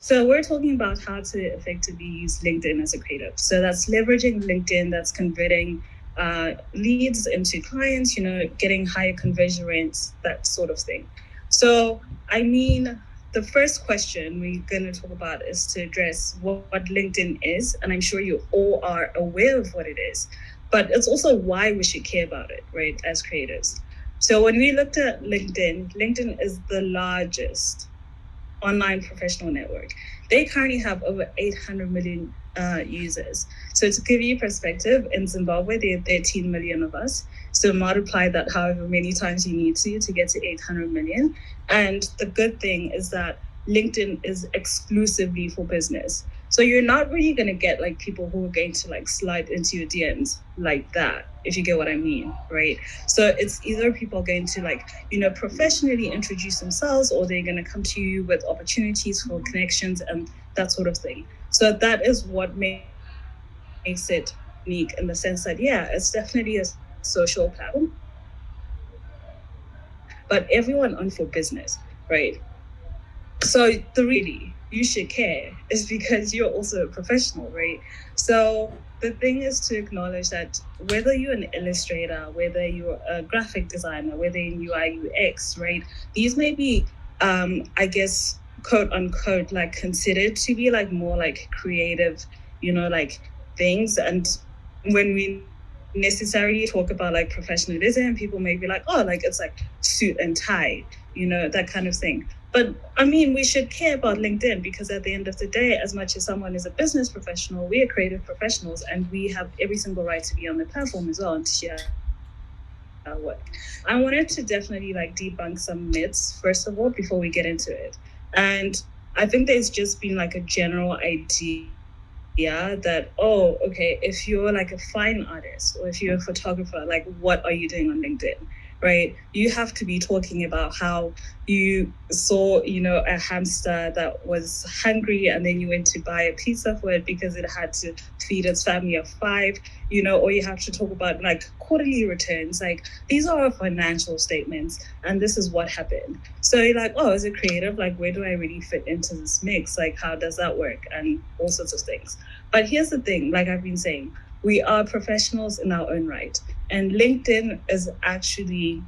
So we're talking about how to effectively use LinkedIn as a creative. So that's leveraging LinkedIn, that's converting leads into clients, getting higher conversion rates, that sort of thing. So, I mean, the first question we're going to talk about is to address what LinkedIn is. And I'm sure you all are aware of what it is, but it's also why we should care about it, right, as creators. So when we looked at LinkedIn is the largest online professional network. They currently have over 800 million users. So to give you perspective, in Zimbabwe, there are 13 million of us. So multiply that however many times you need to get to 800 million. And the good thing is that LinkedIn is exclusively for business. So you're not really going to get like people who are going to like slide into your DMs like that, if you get what I mean, right? So it's either people going to like, professionally introduce themselves, or they're going to come to you with opportunities for connections and that sort of thing. So that is what makes it unique in the sense that, yeah, it's definitely a social platform, but everyone on for business, right? So the really you should care is because you're also a professional, right? So the thing is to acknowledge that whether you're an illustrator, whether you're a graphic designer, whether in UI UX, right? These may be, I guess, quote unquote, like considered to be like more like creative, like things. And when we necessarily talk about like professionalism, people may be like, oh, like it's like suit and tie, that kind of thing. But I mean, we should care about LinkedIn because at the end of the day, as much as someone is a business professional, we are creative professionals and we have every single right to be on the platform as well and to share our work. I wanted to definitely like debunk some myths, first of all, before we get into it. And I think there's just been like a general idea that, oh, okay, if you're like a fine artist or if you're a photographer, like what are you doing on LinkedIn? Right? You have to be talking about how you saw, a hamster that was hungry and then you went to buy a pizza for it because it had to feed its family of five, or you have to talk about like quarterly returns. Like these are financial statements and this is what happened. So you're like, oh, is it creative? Like, where do I really fit into this mix? Like, how does that work? And all sorts of things. But here's the thing, like I've been saying, we are professionals in our own right. And LinkedIn is actually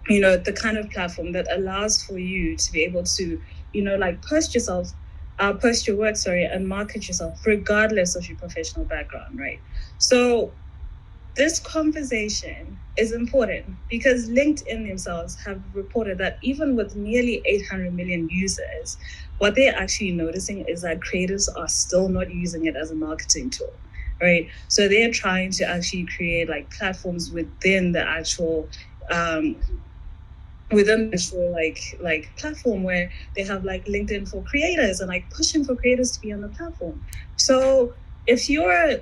the kind of platform that allows for you to be able to like post your work, sorry, and market yourself regardless of your professional background, right? So this conversation is important because LinkedIn themselves have reported that even with nearly 800 million users, what they're actually noticing is that creators are still not using it as a marketing tool, right? So they're trying to actually create like platforms um, within the actual like platform where they have like LinkedIn for creators and like pushing for creators to be on the platform. So if you're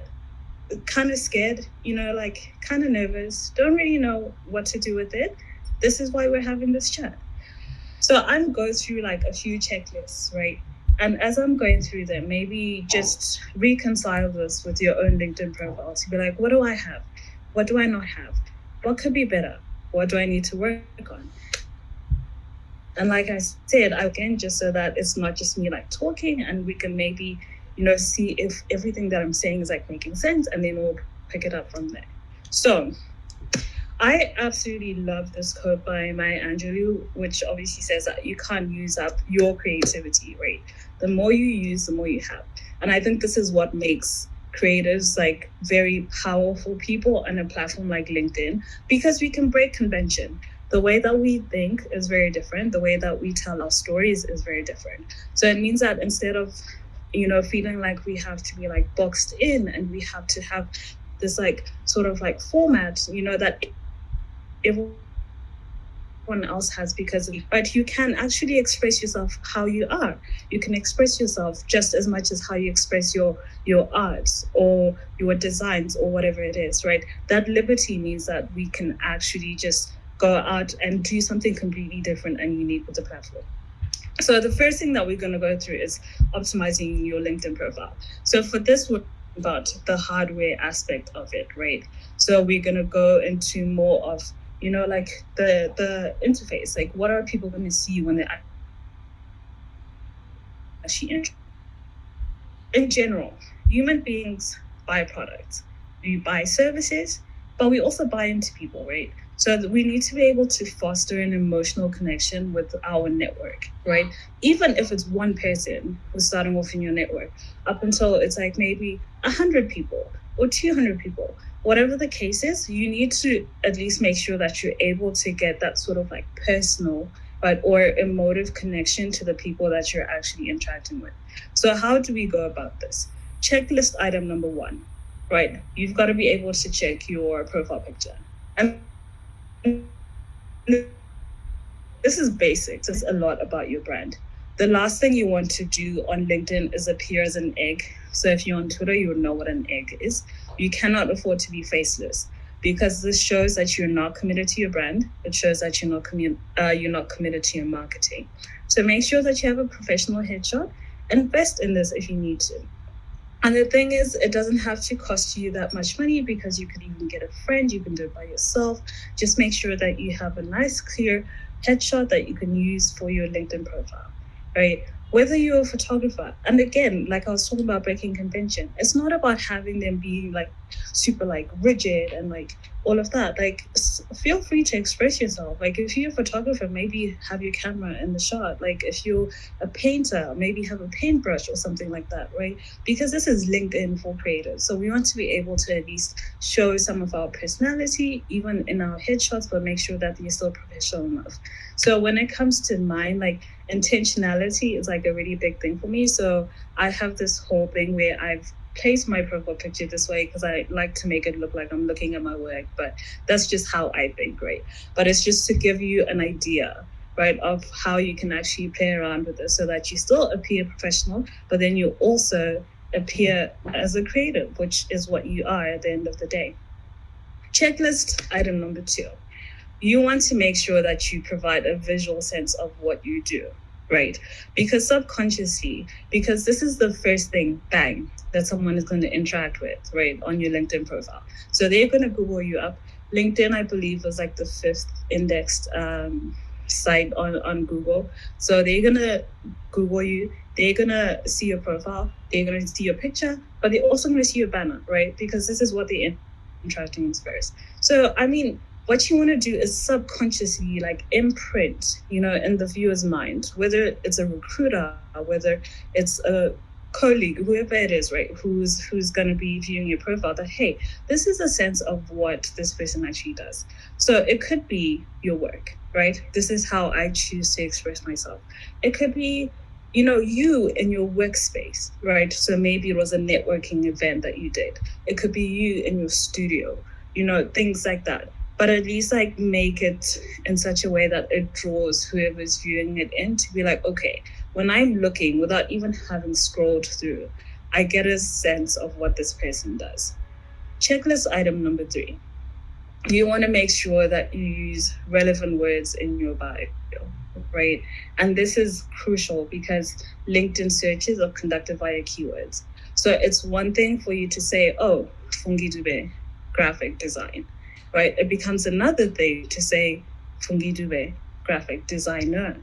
kind of scared, like kind of nervous, don't really know what to do with it, this is why we're having this chat. So I'm going through like a few checklists, right? And as I'm going through them, maybe just reconcile this with your own LinkedIn profile to be like, what do I have? What do I not have? What could be better? What do I need to work on? And like I said, I again, just so that it's not just me like talking and we can maybe, see if everything that I'm saying is like making sense and then we'll pick it up from there. So I absolutely love this quote by Maya Angelou, which obviously says that you can't use up your creativity, right? The more you use, the more you have. And I think this is what makes creators like very powerful people on a platform like LinkedIn because we can break convention. The way that we think is very different. The way that we tell our stories is very different. So it means that instead of feeling like we have to be like boxed in and we have to have this like sort of like format, that everyone else has because of but you can actually express yourself how you are. You can express yourself just as much as how you express your art or your designs or whatever it is, right? That liberty means that we can actually just go out and do something completely different and unique with the platform. So the first thing that we're going to go through is optimizing your LinkedIn profile. So for this, we're about the hardware aspect of it, right? So we're going to go into more of, like the interface. Like, what are people going to see when they actually interact with your profile? in general, human beings buy products, we buy services, but we also buy into people, right? So we need to be able to foster an emotional connection with our network, right? Even if it's one person who's starting off in your network, up until it's like maybe 100 people or 200 people, whatever the case is, you need to at least make sure that you're able to get that sort of like personal, right, or emotive connection to the people that you're actually interacting with. So how do we go about this? Checklist item number 1, right? You've got to be able to check your profile picture. And this is basic. Says a lot about your brand. The last thing you want to do on LinkedIn is appear as an egg. So if you're on Twitter, you know what an egg is. You cannot afford to be faceless because this shows that you're not committed to your brand. It shows that you're not committed to your marketing. So make sure that you have a professional headshot. Invest in this if you need to. And the thing is, it doesn't have to cost you that much money because you could even get a friend, you can do it by yourself. Just make sure that you have a nice, clear headshot that you can use for your LinkedIn profile, right? Whether you're a photographer, and again, like I was talking about breaking convention, it's not about having them being like super like rigid and like all of that. Like, feel free to express yourself. Like, if you're a photographer, maybe have your camera in the shot. Like, if you're a painter, maybe have a paintbrush or something like that, right? Because this is LinkedIn for creators. So we want to be able to at least show some of our personality, even in our headshots, but make sure that you're still professional enough. So when it comes to mine, like, intentionality is like a really big thing for me. So I have this whole thing where I've placed my profile picture this way because I like to make it look like I'm looking at my work, but that's just how I think, right? But it's just to give you an idea, right, of how you can actually play around with this so that you still appear professional, but then you also appear as a creative, which is what you are at the end of the day. Checklist item number 2. You want to make sure that you provide a visual sense of what you do, right? Because subconsciously, because this is the first thing, bang, that someone is going to interact with, right, on your LinkedIn profile. So they're going to Google you up. LinkedIn, I believe, was like the 5th indexed site on Google. So they're going to Google you. They're going to see your profile. They're going to see your picture, but they're also going to see your banner, right? Because this is what they're interacting with first. So, I mean, what you want to do is subconsciously like imprint, in the viewer's mind, whether it's a recruiter, whether it's a colleague, whoever it is, right, who's going to be viewing your profile, that, hey, this is a sense of what this person actually does. So it could be your work, right? This is how I choose to express myself. It could be, you in your workspace, right? So maybe it was a networking event that you did. It could be you in your studio, things like that. But at least like make it in such a way that it draws whoever's viewing it in to be like, okay, when I'm looking without even having scrolled through, I get a sense of what this person does. Checklist item number 3. You want to make sure that you use relevant words in your bio, right? And this is crucial because LinkedIn searches are conducted via keywords. So it's one thing for you to say, oh, Fungi Dube, graphic design. Right, it becomes another thing to say Fungi Dube, graphic designer,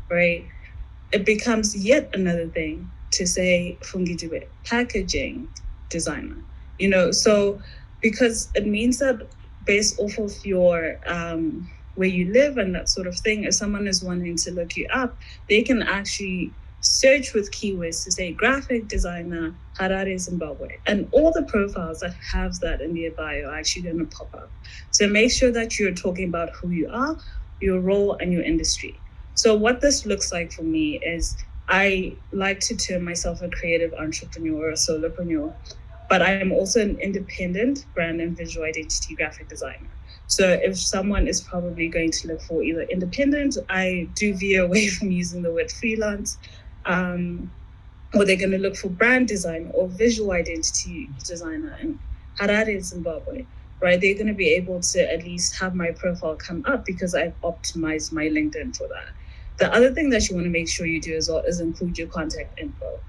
right? It becomes yet another thing to say Fungi Dube, packaging designer. So because it means that based off of your where you live and that sort of thing, if someone is wanting to look you up, they can actually search with keywords to say graphic designer, Harare, Zimbabwe. And all the profiles that have that in their bio are actually going to pop up. So make sure that you're talking about who you are, your role, and your industry. So what this looks like for me is I like to term myself a creative entrepreneur or solopreneur, but I am also an independent brand and visual identity graphic designer. So if someone is probably going to look for either independent, I do veer away from using the word freelance, or they're going to look for brand design or visual identity designer in Harare, Zimbabwe, right? They're going to be able to at least have my profile come up because I've optimized my LinkedIn for that. The other thing that you want to make sure you do as well is include your contact info.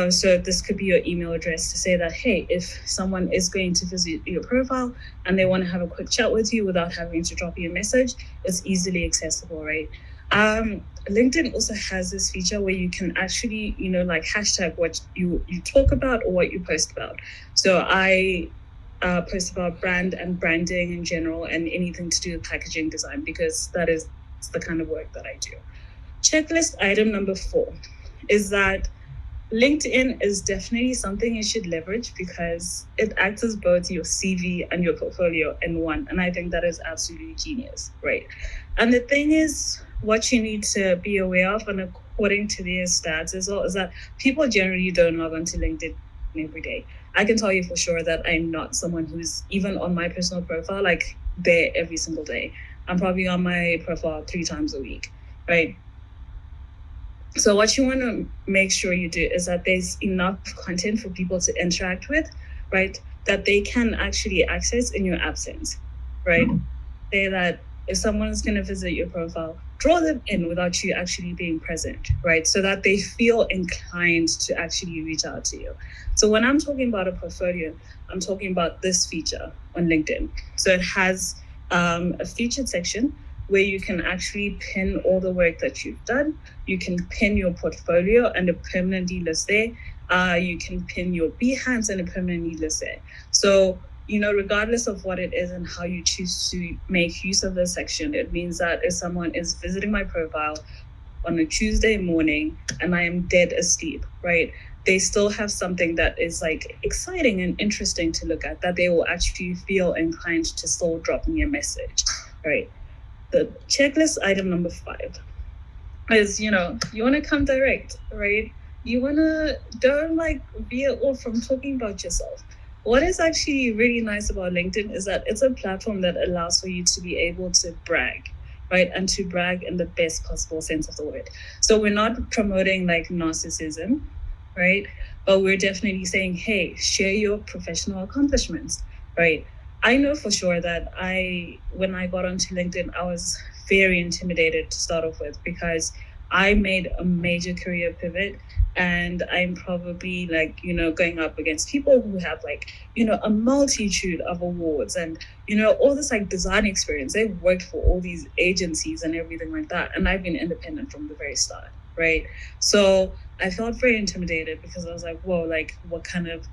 So this could be your email address to say that, hey, if someone is going to visit your profile and they want to have a quick chat with you without having to drop you a message, it's easily accessible, right? LinkedIn also has this feature where you can actually, like hashtag what you talk about or what you post about. So I post about brand and branding in general and anything to do with packaging design, because that is the kind of work that I do. Checklist item number 4 is that LinkedIn is definitely something you should leverage because it acts as both your CV and your portfolio in one. And I think that is absolutely genius, right? And the thing is, what you need to be aware of, and according to their stats as well, is that people generally don't log onto LinkedIn every day. I can tell you for sure that I'm not someone who's even on my personal profile, like there every single day. I'm probably on my profile 3 times a week, right? So what you want to make sure you do is that there's enough content for people to interact with, right? That they can actually access in your absence, right? Say that if someone's going to visit your profile, draw them in without you actually being present, right? So that they feel inclined to actually reach out to you. So when I'm talking about a portfolio, I'm talking about this feature on LinkedIn. So it has a featured section where you can actually pin all the work that you've done. You can pin your portfolio and it permanently lists there. You can pin your Behance and it permanently lists there. So, regardless of what it is and how you choose to make use of this section, it means that if someone is visiting my profile on a Tuesday morning and I am dead asleep, right? They still have something that is like exciting and interesting to look at, that they will actually feel inclined to still drop me a message, right? The checklist item number 5 is, you want to come direct, right? You want to don't veer off from talking about yourself. What is actually really nice about LinkedIn is that it's a platform that allows for you to be able to brag, right? And to brag in the best possible sense of the word. So we're not promoting like narcissism, right? But we're definitely saying, hey, share your professional accomplishments, right? I know for sure that when I got onto LinkedIn, I was very intimidated to start off with because I made a major career pivot and I'm probably going up against people who have a multitude of awards and, all this design experience. They've worked for all these agencies and everything like that. And I've been independent from the very start, right? So I felt very intimidated because I was like, whoa, what kind of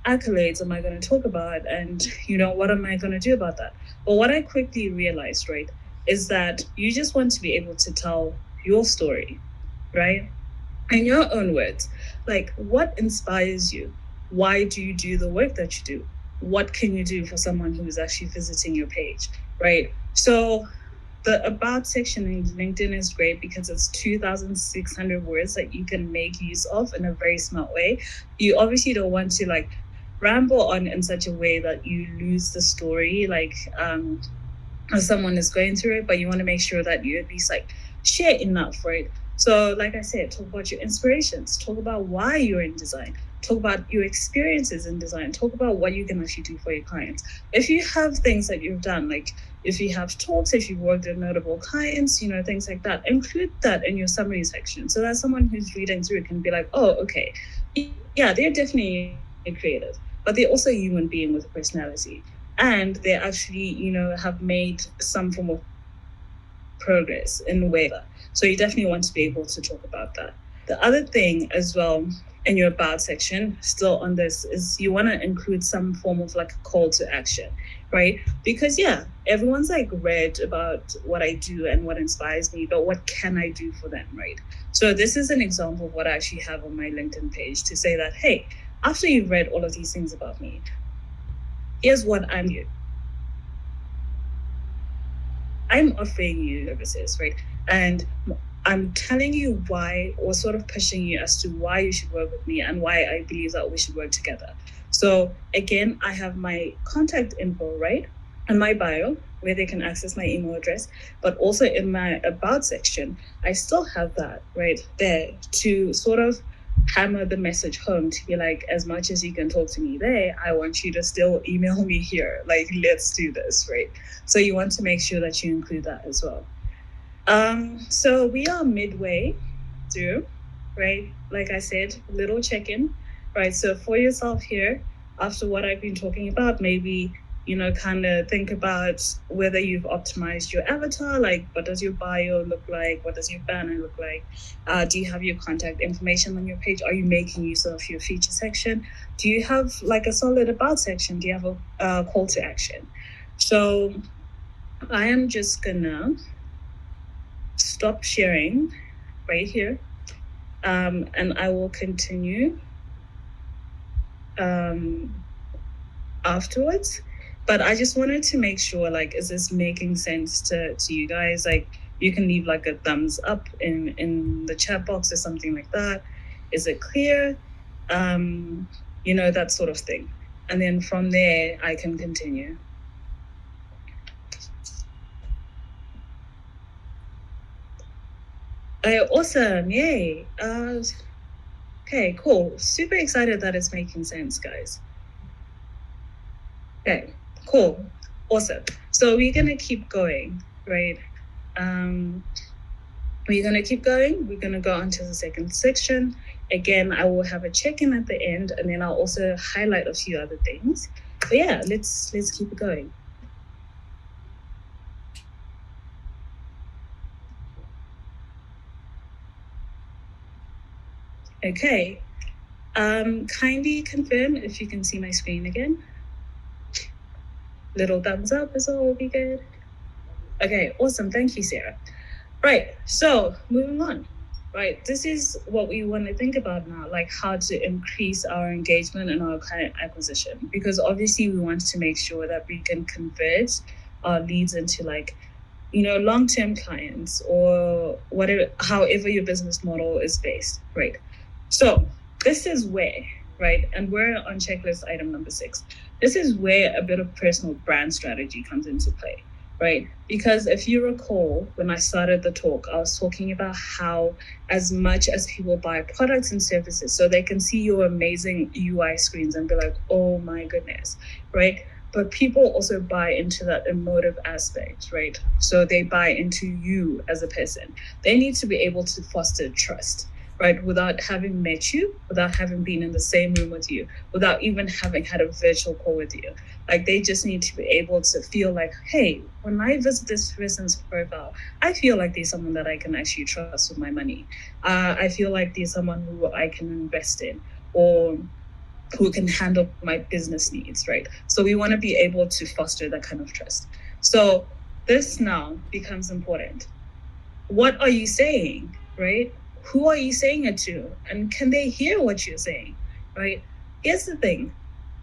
accolades am I going to talk about? And, what am I going to do about that? But what I quickly realized, right, is that you just want to be able to tell your story, right? In your own words, what inspires you? Why do you do the work that you do? What can you do for someone who is actually visiting your page, right? So the about section in LinkedIn is great because it's 2,600 words that you can make use of in a very smart way. You obviously don't want to ramble on in such a way that you lose the story, as someone is going through it, but you want to make sure that you at least share enough, right? So like I said, talk about your inspirations, talk about why you're in design, talk about your experiences in design, talk about what you can actually do for your clients. If you have things that you've done, if you have talks, if you've worked with notable clients, things like that, include that in your summary section so that someone who's reading through it can be like, oh, okay, yeah, they're definitely creative, but they're also a human being with a personality. And they actually, have made some form of progress in a way. So you definitely want to be able to talk about that. The other thing as well in your about section, still on this, is you want to include some form of a call to action, right? Because everyone's read about what I do and what inspires me, but what can I do for them, right? So this is an example of what I actually have on my LinkedIn page to say that, hey, after you've read all of these things about me, here's what I'm doing. I'm offering you services, right? And I'm telling you why, or sort of pushing you as to why you should work with me and why I believe that we should work together. So again, I have my contact info, right? In my bio, where they can access my email address, but also in my about section, I still have that right there to sort of hammer the message home to be as much as you can talk to me there, I want you to still email me here. Let's do this, right? So you want to make sure that you include that as well. So we are midway through, right? Like I said, little check-in, right? So for yourself here, after what I've been talking about, maybe kind of think about whether you've optimized your avatar, like what does your bio look like? What does your banner look like? Do you have your contact information on your page? Are you making use of your feature section? Do you have like a solid about section? Do you have a call to action? So I am just gonna stop sharing right here, and I will continue afterwards. But I just wanted to make sure, like, is this making sense to you guys? Like, you can leave like a thumbs up in the chat box or something like that. Is it clear? That sort of thing. And then from there, I can continue. Awesome, yay. Okay, cool. Super excited that it's making sense, guys. Okay, cool. Awesome. So we're going to keep going, right? We're going to keep going. We're going to go on to the second section. Again, I will have a check-in at the end, and then I'll also highlight a few other things. But yeah, let's keep it going. Okay. Kindly confirm if you can see my screen again. Little thumbs up as well will be good. Okay, awesome. Thank you, Sarah. Right, so moving on. Right, this is what we want to think about now, like how to increase our engagement and our client acquisition. Because obviously we want to make sure that we can convert our leads into like, long-term clients or whatever, however your business model is based, right? So this is where, right, and we're on checklist item number 6. This is where a bit of personal brand strategy comes into play, right? Because if you recall, when I started the talk, I was talking about how as much as people buy products and services, so they can see your amazing UI screens and be like, oh my goodness, right? But people also buy into that emotive aspect, right? So they buy into you as a person. They need to be able to foster trust, right? Without having met you, without having been in the same room with you, without even having had a virtual call with you. Like they just need to be able to feel like, hey, when I visit this person's profile, I feel like there's someone that I can actually trust with my money. I feel like there's someone who I can invest in or who can handle my business needs, right? So we want to be able to foster that kind of trust. So this now becomes important. What are you saying, right? Who are you saying it to? And can they hear what you're saying, right? Here's the thing.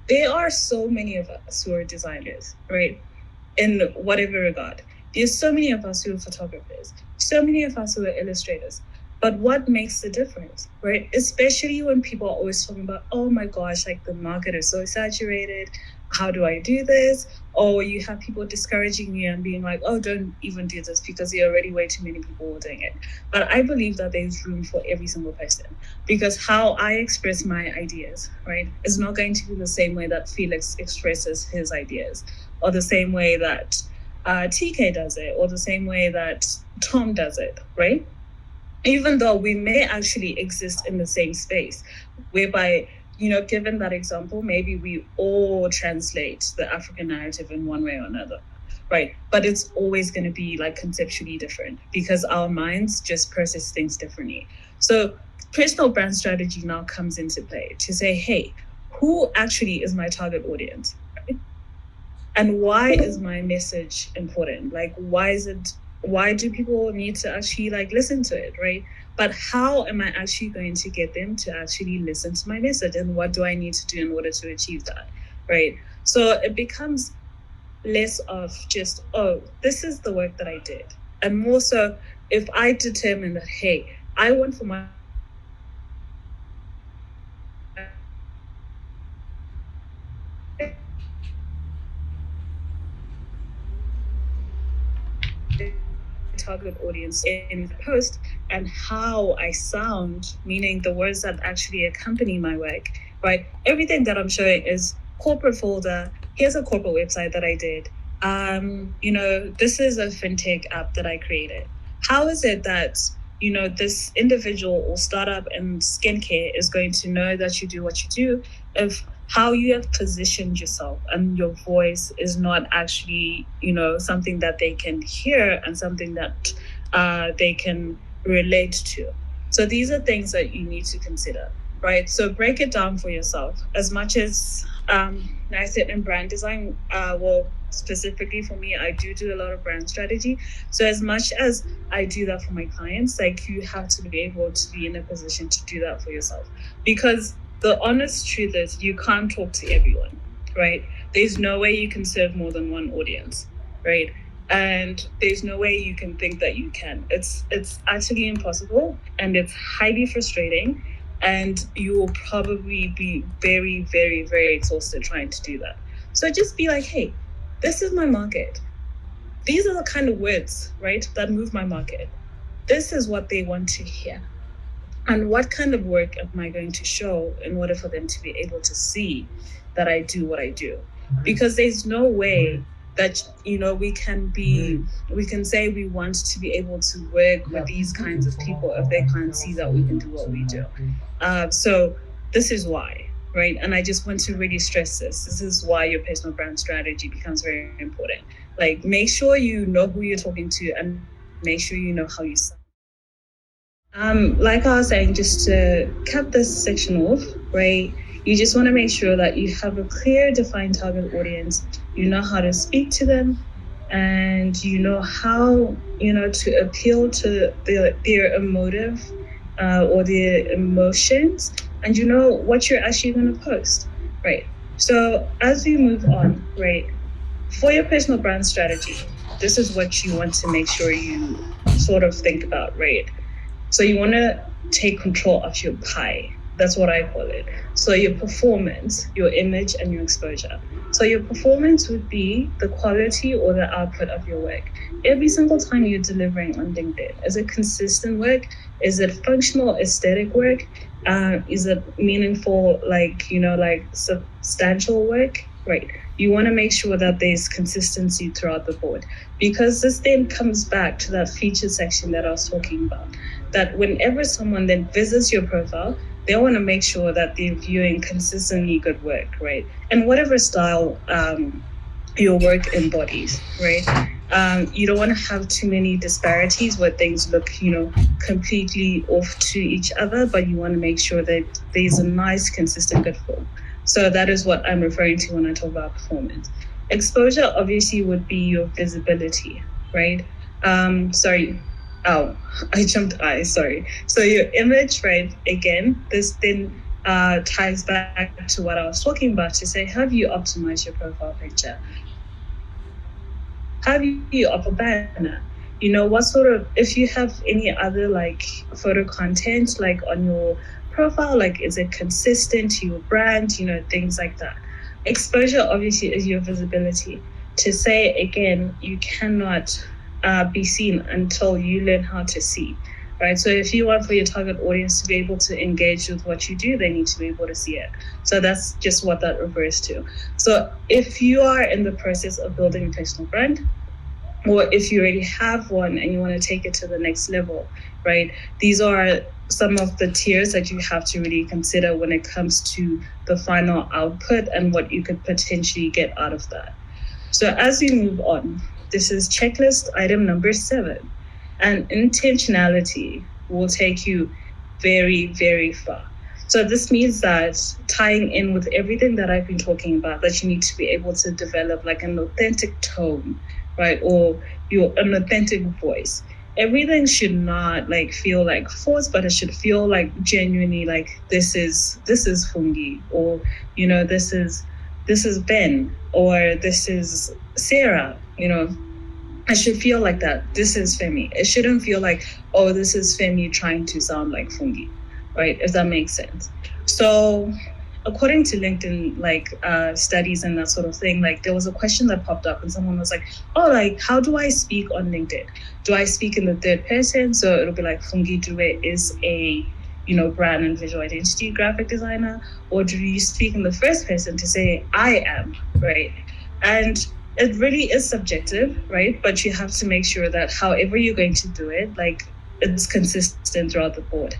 There are so many of us who are designers, right? In whatever regard. There's so many of us who are photographers, so many of us who are illustrators. But what makes the difference, right? Especially when people are always talking about, oh my gosh, like the market is so saturated. How do I do this? Or you have people discouraging you and being like, oh, don't even do this because there are already way too many people doing it. But I believe that there's room for every single person because how I express my ideas, right, is not going to be the same way that Felix expresses his ideas or the same way that TK does it or the same way that Tom does it, right? Even though we may actually exist in the same space, whereby, given that example, maybe we all translate the African narrative in one way or another, right? But it's always going to be like conceptually different because our minds just process things differently. So personal brand strategy now comes into play to say, hey, who actually is my target audience? Right? And why is my message important? Like, why do people need to actually like listen to it, right? But how am I actually going to get them to actually listen to my message? And what do I need to do in order to achieve that, right? So it becomes less of just, oh, this is the work that I did. And more so, if I determine that, hey, I want for my target audience in the post and how I sound, meaning the words that actually accompany my work, right? Everything that I'm showing is corporate folder. Here's a corporate website that I did. This is a fintech app that I created. How is it that, this individual or startup in skincare is going to know that you do what you do if how you have positioned yourself and your voice is not actually, something that they can hear and something that they can relate to. So these are things that you need to consider, right? So break it down for yourself. As much as I said in brand design, specifically for me, I do a lot of brand strategy. So as much as I do that for my clients, like, you have to be able to be in a position to do that for yourself. Because the honest truth is you can't talk to everyone, right? There's no way you can serve more than one audience, right? And there's no way you can think that you can. It's actually impossible, and it's highly frustrating, and you will probably be very, very, very exhausted trying to do that. So just be like, hey, this is my market. These are the kind of words, right, that move my market. This is what they want to hear. And what kind of work am I going to show in order for them to be able to see that I do what I do? Because there's no way that, we can say we want to be able to work with these kinds of people if they can't see that we can do what we do. So this is why, right? And I just want to really stress this. This is why your personal brand strategy becomes very important. Like, make sure you know who you're talking to and make sure you know how you sound. Like I was saying, just to cap this section off, right? You just want to make sure that you have a clear, defined target audience. You know how to speak to them, and you know how, to appeal to their emotive or their emotions, and you know what you're actually going to post, right? So as we move on, right, for your personal brand strategy, this is what you want to make sure you sort of think about, right? So you want to take control of your pie. That's what I call it. So your performance, your image, and your exposure. So your performance would be the quality or the output of your work. Every single time you're delivering on LinkedIn, is it consistent work? Is it functional, aesthetic work? Is it meaningful, like substantial work? Right. You want to make sure that there's consistency throughout the board, because this then comes back to that feature section that I was talking about, that whenever someone then visits your profile, they want to make sure that they're viewing consistently good work, right? And whatever style your work embodies, right? You don't want to have too many disparities where things look, completely off to each other, but you want to make sure that there's a nice, consistent good flow. So that is what I'm referring to when I talk about performance. Exposure obviously would be your visibility, right? Sorry. Oh, I jumped sorry. So your image, right? Again, this then ties back to what I was talking about, to say, have you optimized your profile picture? Have you up a banner? What sort of, if you have any other like photo content like on your profile, like, is it consistent to your brand, things like that. Exposure obviously is your visibility. To say again, you cannot be seen until you learn how to see, right? So if you want for your target audience to be able to engage with what you do, they need to be able to see it. So that's just what that refers to. So if you are in the process of building a personal brand, or if you already have one and you want to take it to the next level, right? These are some of the tiers that you have to really consider when it comes to the final output and what you could potentially get out of that. So as we move on, this is checklist item number 7. And intentionality will take you very, very far. So this means that tying in with everything that I've been talking about, that you need to be able to develop like an authentic tone, right? Or an authentic voice. Everything should not like feel like forced, but it should feel like genuinely like this is Fungi, or this is Ben, or this is Sarah. It should feel like that. This is Femi. It shouldn't feel like, oh, this is Femi trying to sound like Fungi, right? If that makes sense. So according to LinkedIn, like studies and that sort of thing, like there was a question that popped up and someone was like, oh, like, how do I speak on LinkedIn? Do I speak in the third person? So it'll be like, Fungi Dube is a, brand and visual identity graphic designer, or do you speak in the first person to say, I am, right? And it really is subjective, right? But you have to make sure that however you're going to do it, like, it's consistent throughout the board.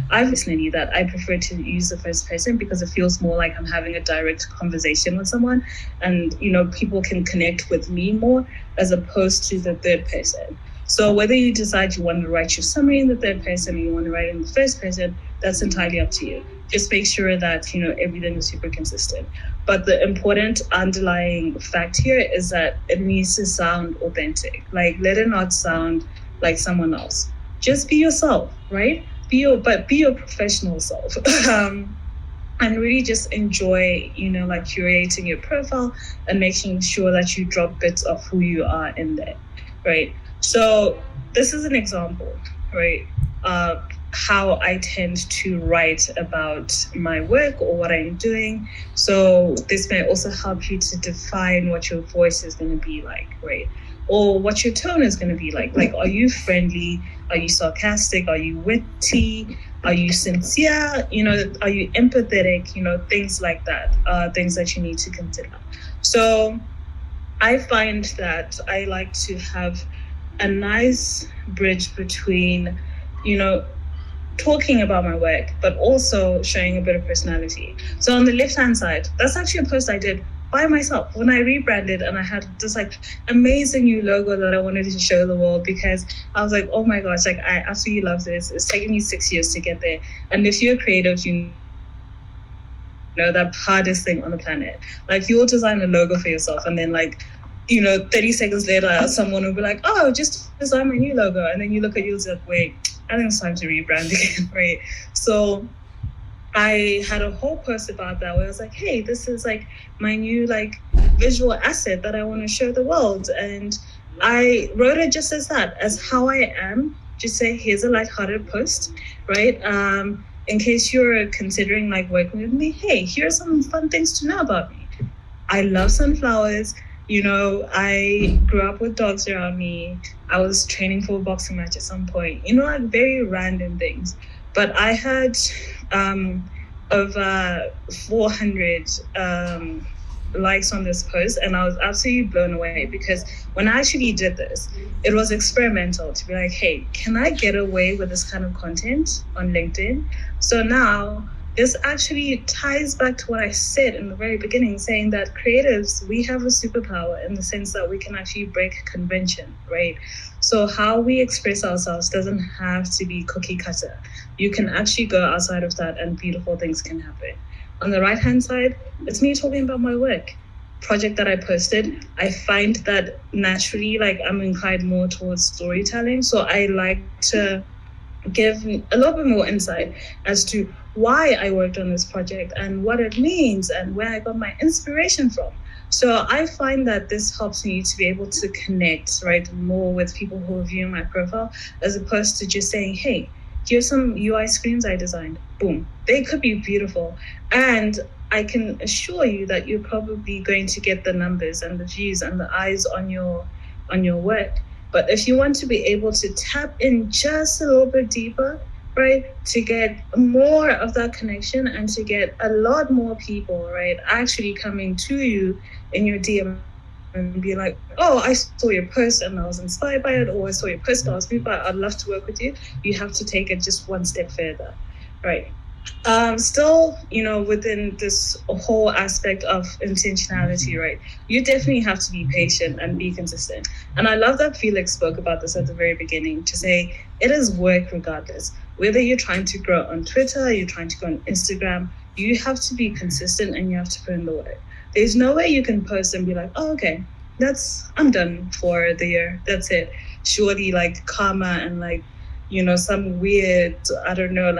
I personally that I prefer to use the first person because it feels more like I'm having a direct conversation with someone, and people can connect with me more as opposed to the third person. So whether you decide you want to write your summary in the third person or you want to write it in the first person, that's entirely up to you. Just make sure that everything is super consistent. But the important underlying fact here is that it needs to sound authentic. Like, let it not sound like someone else. Just be yourself, right? Be your professional self. And really just enjoy, like curating your profile and making sure that you drop bits of who you are in there, right? So this is an example, right? How I tend to write about my work or what I'm doing. So this may also help you to define what your voice is going to be like, right? Or what your tone is going to be like. Like, are you friendly? Are you sarcastic? Are you witty? Are you sincere? Are you empathetic? Things like that, things that you need to consider. So I find that I like to have a nice bridge between, talking about my work, but also showing a bit of personality. So on the left-hand side, that's actually a post I did by myself when I rebranded, and I had this like amazing new logo that I wanted to show the world because I was like, oh my gosh, like I absolutely love this. It's taken me 6 years to get there. And if you're creative, the hardest thing on the planet. Like, you'll design a logo for yourself and then 30 seconds later, someone will be like, oh, just design my new logo. And then you look at yours like, wait, I think it's time to rebrand again, right? So I had a whole post about that where I was like, hey, this is like my new visual asset that I want to show the world. And I wrote it just as that, as how I am. Just say, here's a lighthearted post, right? In case you're considering working with me, hey, here's some fun things to know about me. I love sunflowers. I grew up with dogs around me. I was training for a boxing match at some point. Very random things. But I had over 400 likes on this post, and I was absolutely blown away because when I actually did this, it was experimental to be like, hey, can I get away with this kind of content on LinkedIn? So now this actually ties back to what I said in the very beginning, saying that creatives, we have a superpower in the sense that we can actually break convention, right? So how we express ourselves doesn't have to be cookie cutter. You can actually go outside of that and beautiful things can happen. On the right-hand side, it's me talking about my work. Project that I posted, I find that naturally, I'm inclined more towards storytelling. So I like to give a little bit more insight as to why I worked on this project and what it means and where I got my inspiration from. So I find that this helps me to be able to connect, right, more with people who are viewing my profile, as opposed to just saying, hey, here's some UI screens I designed. Boom. They could be beautiful. And I can assure you that you're probably going to get the numbers and the views and the eyes on your work. But if you want to be able to tap in just a little bit deeper, right, to get more of that connection and to get a lot more people, right, actually coming to you in your DM and be like, oh, I saw your post and I was inspired by it, or I saw your post and I was moved by it, I'd love to work with you. You have to take it just one step further, right? Still, within this whole aspect of intentionality, right, you definitely have to be patient and be consistent. And I love that Felix spoke about this at the very beginning, to say it is work regardless. Whether you're trying to grow on Twitter, you're trying to go on Instagram, you have to be consistent and you have to put in the work. There's no way you can post and be like, oh, okay, I'm done for the year. That's it. Surely karma and some weird, I don't know,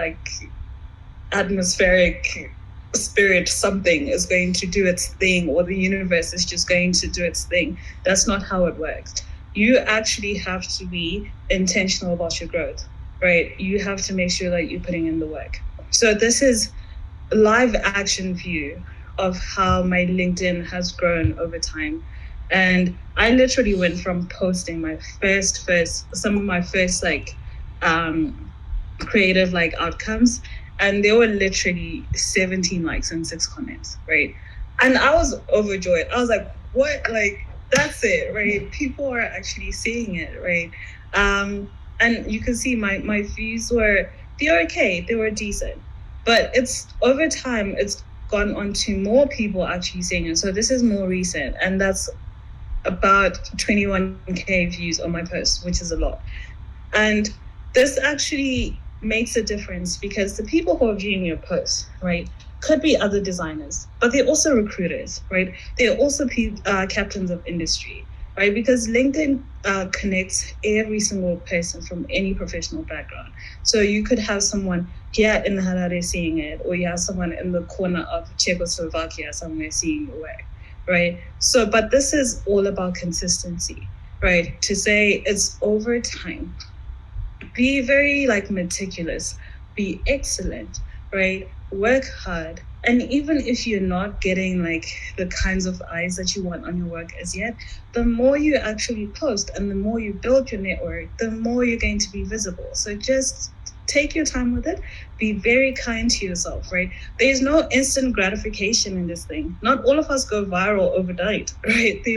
atmospheric spirit something is going to do its thing, or the universe is just going to do its thing. That's not how it works. You actually have to be intentional about your growth, right? You have to make sure that you're putting in the work. So this is a live action view of how my LinkedIn has grown over time. And I literally went from posting my some of my first creative outcomes, and there were literally 17 likes and 6 comments, right? And I was overjoyed. I was like, what? That's it, right? People are actually seeing it, right? And you can see my views were they're okay, they were decent. But it's over time, it's gone on to more people actually seeing it. So this is more recent, and that's about 21K views on my post, which is a lot. And this actually makes a difference because the people who are viewing your posts, right, could be other designers, but they're also recruiters, right? They're also captains of industry, right? Because LinkedIn connects every single person from any professional background. So you could have someone here in Harare seeing it, or you have someone in the corner of Czechoslovakia somewhere seeing your work, right? So, but this is all about consistency, right? To say it's over time. Be very meticulous, be excellent, right? Work hard. And even if you're not getting the kinds of eyes that you want on your work as yet, the more you actually post and the more you build your network, the more you're going to be visible. So just take your time with it. Be very kind to yourself, right? There's no instant gratification in this thing. Not all of us go viral overnight, right? The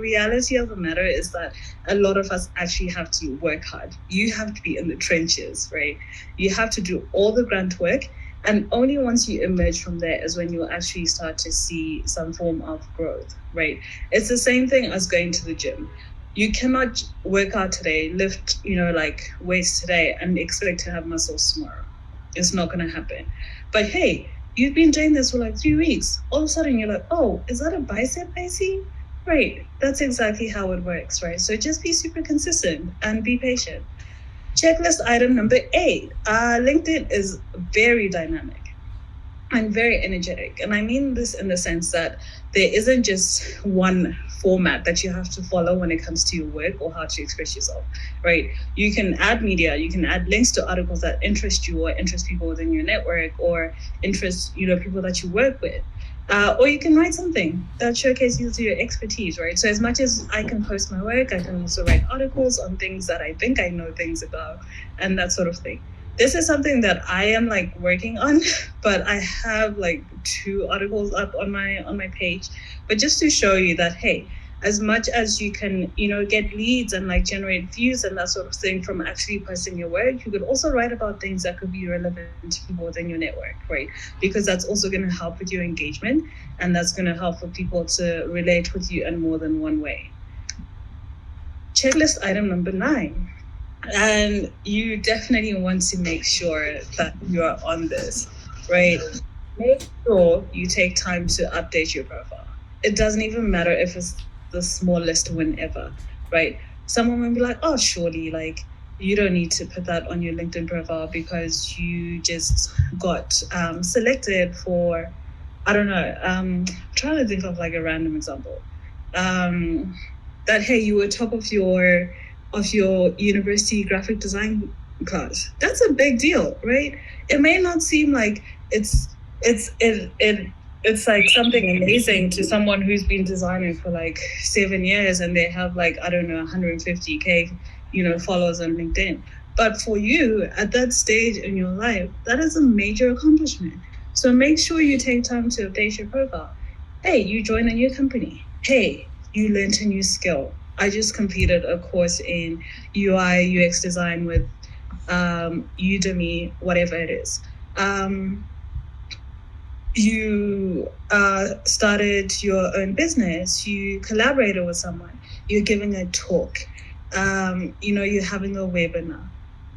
reality of the matter is that a lot of us actually have to work hard. You have to be in the trenches, right? You have to do all the grunt work. And only once you emerge from there is when you'll actually start to see some form of growth, right? It's the same thing as going to the gym. You cannot work out today, lift, weights today and expect to have muscles tomorrow. It's not going to happen. But hey, you've been doing this for 3 weeks. All of a sudden you're like, oh, is that a bicep I see? Right. That's exactly how it works, right? So just be super consistent and be patient. Checklist item number 8. LinkedIn is very dynamic and very energetic. And I mean this in the sense that there isn't just one format that you have to follow when it comes to your work or how to express yourself, right? You can add media, you can add links to articles that interest you or interest people within your network or interest, people that you work with. Or you can write something that showcases your expertise, right? So as much as I can post my work, I can also write articles on things that I think I know things about and that sort of thing. This is something that I am working on, but I have 2 articles up on my page. But just to show you that, hey, as much as you can, get leads and generate views and that sort of thing from actually posting your work, you could also write about things that could be relevant to people within your network, right? Because that's also going to help with your engagement and that's going to help for people to relate with you in more than one way. Checklist item number 9. And you definitely want to make sure that you're on this, right? Make sure you take time to update your profile. It doesn't even matter if it's the smallest win ever, right? Someone will be like, oh, surely, you don't need to put that on your LinkedIn profile because you just got selected for, I don't know, I'm trying to think of a random example. That, hey, you were top of your university graphic design class. That's a big deal, right? It may not seem like it's something amazing to someone who's been designing for 7 years and they have I don't know 150K followers on LinkedIn. But for you at that stage in your life, that is a major accomplishment. So make sure you take time to update your profile. Hey, you joined a new company. Hey, you learned a new skill. I just completed a course in UI, UX design with Udemy, whatever it is. You started your own business. You collaborated with someone. You're giving a talk. You're having a webinar.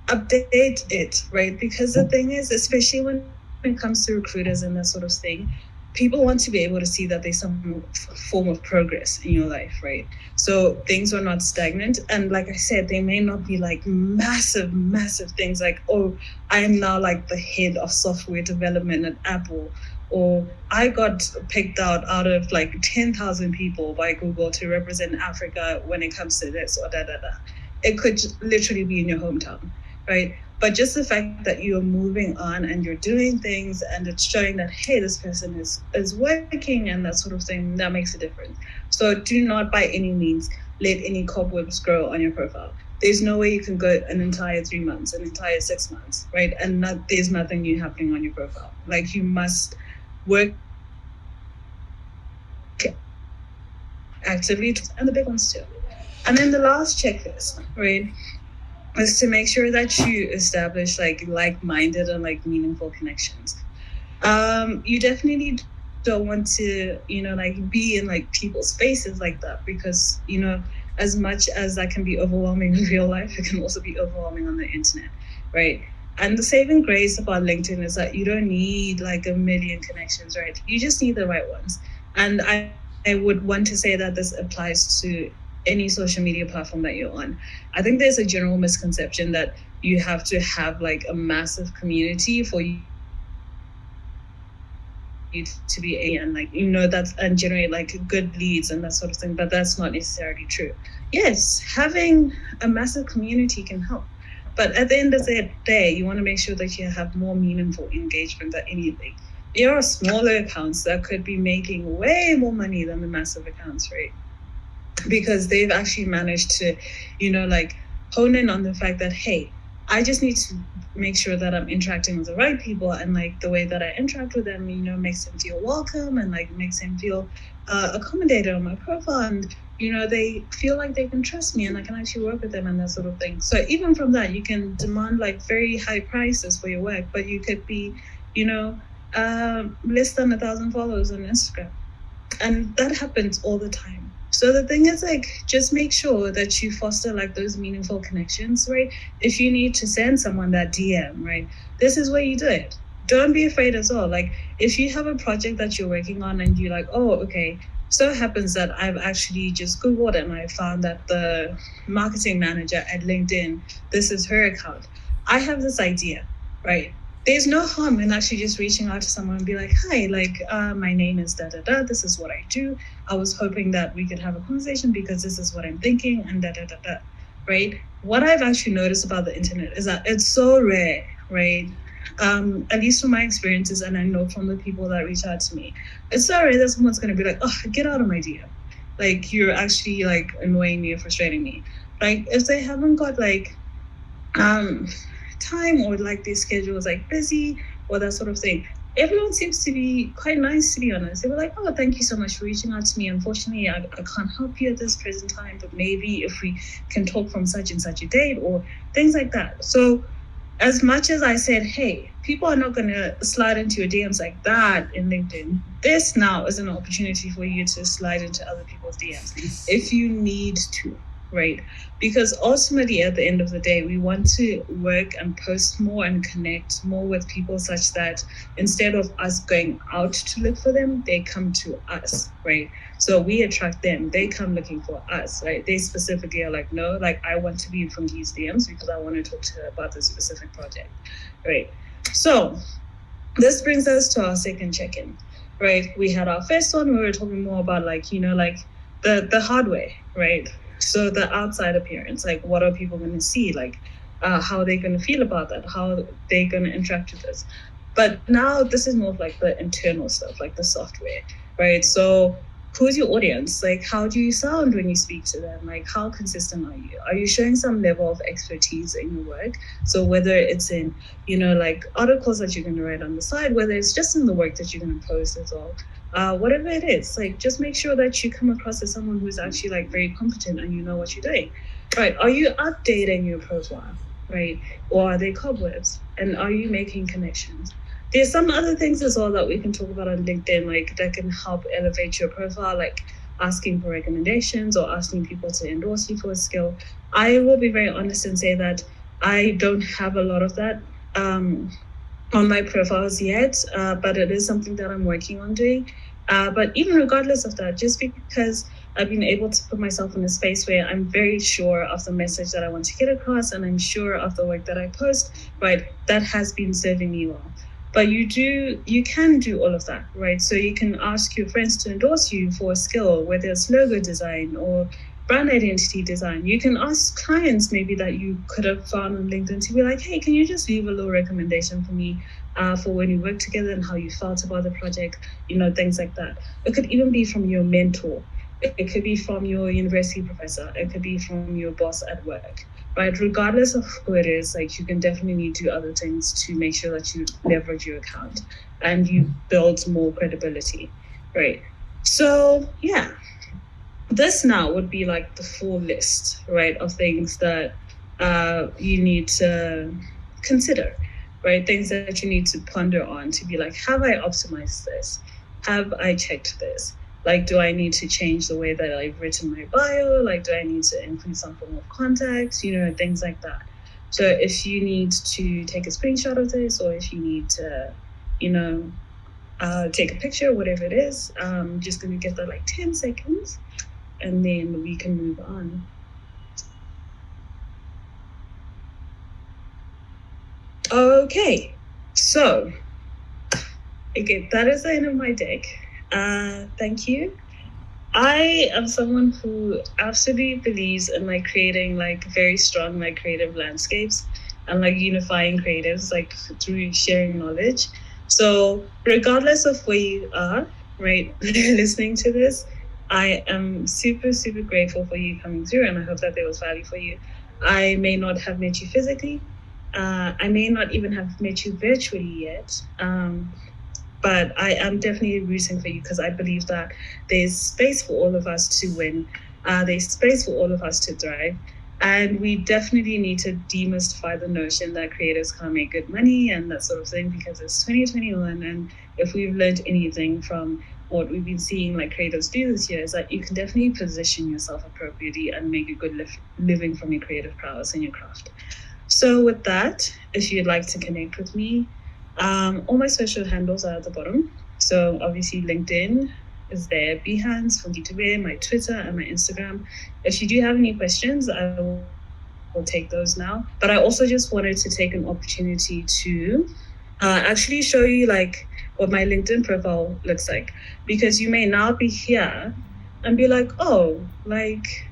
Update it, right? Because the thing is, especially when it comes to recruiters and that sort of thing, people want to be able to see that there's some form of progress in your life, right? So things are not stagnant. And like I said, they may not be massive things oh, I'm now the head of software development at Apple, or I got picked out of 10,000 people by Google to represent Africa when it comes to this or da. It could literally be in your hometown, right? But just the fact that you're moving on and you're doing things and it's showing that, hey, this person is working and that sort of thing, that makes a difference. So do not by any means let any cobwebs grow on your profile. There's no way you can go an entire 3 months, an entire 6 months, right? And there's nothing new happening on your profile. You must work actively, and the big ones too. And then the last checklist, right? is to make sure that you establish like-minded and like meaningful connections. You definitely don't want to, like be in like people's spaces like that, because, as much as that can be overwhelming in real life, it can also be overwhelming on the internet, right? And the saving grace about LinkedIn is that you don't need like a million connections, right? You just need the right ones. And I would want to say that this applies to any social media platform that you're on. I think there's a general misconception that you have to have like a massive community for you to be able to like and like that's and generate like good leads and that sort of thing, but that's not necessarily true. Yes, having a massive community can help, but at the end of the day, you want to make sure that you have more meaningful engagement than anything. There are smaller accounts that could be making way more money than the massive accounts, right? Because they've actually managed to, like hone in on the fact that, hey, I just need to make sure that I'm interacting with the right people, and like the way that I interact with them, makes them feel welcome and like makes them feel accommodated on my profile, and they feel like they can trust me and I can actually work with them and that sort of thing. So even from that, you can demand like very high prices for your work, but you could be, less than 1,000 followers on Instagram, and that happens all the time. So the thing is, like, just make sure that you foster like those meaningful connections, right? If you need to send someone that DM, right, this is where you do it. Don't be afraid as well. Like, if you have a project that you're working on and you're like, oh, okay, so it happens that I've actually just Googled and I found that the marketing manager at LinkedIn, this is her account. I have this idea, right? There's no harm in actually just reaching out to someone and be like, hi, like, my name is da da da, this is what I do. I was hoping that we could have a conversation because this is what I'm thinking, and da da da da, right? What I've actually noticed about the internet is that it's so rare, right? At least from my experiences, and I know from the people that reach out to me, it's so rare that someone's going to be like, oh, get out of my DM. Like, you're actually like annoying me or frustrating me. Like, if they haven't got like, time, or like their schedule is like busy or that sort of thing, everyone seems to be quite nice, to be honest. They were like, oh, thank you so much for reaching out to me. Unfortunately, I can't help you at this present time, but maybe if we can talk from such and such a date, or things like that. So as much as I said, hey, people are not going to slide into your DMs like that in LinkedIn, this now is an opportunity for you to slide into other people's DMs if you need to, right? Because ultimately, at the end of the day, we want to work and post more and connect more with people, such that instead of us going out to look for them, they come to us, right? So we attract them, they come looking for us, right? They specifically are like, no, like, I want to be in Fungi's DMs because I want to talk to her about this specific project, right? So this brings us to our second check-in, right? We had our first one, we were talking more about like, like the hardware, right? So the outside appearance, like, what are people going to see? Like, how are they going to feel about that? How are they going to interact with this? But now this is more of like the internal stuff, like the software, right? So who's your audience? Like, how do you sound when you speak to them? Like, how consistent are you? Are you showing some level of expertise in your work? So whether it's in, like articles that you're going to write on the side, whether it's just in the work that you're going to post as well, whatever it is, like, just make sure that you come across as someone who's actually like very competent and you know what you're doing, right? Are you updating your profile, right? Or are they cobwebs? And are you making connections? There's some other things as well that we can talk about on LinkedIn, like, that can help elevate your profile, like asking for recommendations or asking people to endorse you for a skill. I will be very honest and say that I don't have a lot of that on my profiles yet, but it is something that I'm working on doing. But even regardless of that, just because I've been able to put myself in a space where I'm very sure of the message that I want to get across, and I'm sure of the work that I post, right, that has been serving me well. But you can do all of that, right? So you can ask your friends to endorse you for a skill, whether it's logo design or brand identity design. You can ask clients maybe that you could have found on LinkedIn to be like, hey, can you just leave a little recommendation for me for when we work together and how you felt about the project, things like that. It could even be from your mentor. It could be from your university professor. It could be from your boss at work, right? Regardless of who it is, like, you can definitely do other things to make sure that you leverage your account and you build more credibility, right? So yeah, this now would be like the full list, right, of things that you need to consider, right? Things that you need to ponder on to be like, have I optimized this? Have I checked this? Like, do I need to change the way that I've written my bio? Like, do I need to include some form of context? Things like that. So if you need to take a screenshot of this, or if you need to, take a picture, whatever it is, I'm just going to give that like 10 seconds and then we can move on. Okay, so again, that is the end of my deck. Thank you. I am someone who absolutely believes in like creating like very strong like creative landscapes and like unifying creatives like through sharing knowledge. So regardless of where you are, right, listening to this, I am super, super grateful for you coming through, and I hope that there was value for you. I may not have met you physically. I may not even have met you virtually yet. But I am definitely rooting for you because I believe that there's space for all of us to win. There's space for all of us to thrive. And we definitely need to demystify the notion that creators can't make good money and that sort of thing, because it's 2021. And if we've learned anything from what we've been seeing like creators do this year, is that you can definitely position yourself appropriately and make a good living from your creative prowess and your craft. So with that, if you'd like to connect with me, all my social handles are at the bottom. So obviously LinkedIn is there, Behance, Fungi Dube, my Twitter and my Instagram. If you do have any questions, I will take those now. But I also just wanted to take an opportunity to actually show you like what my LinkedIn profile looks like, because you may now be here and be like, oh, like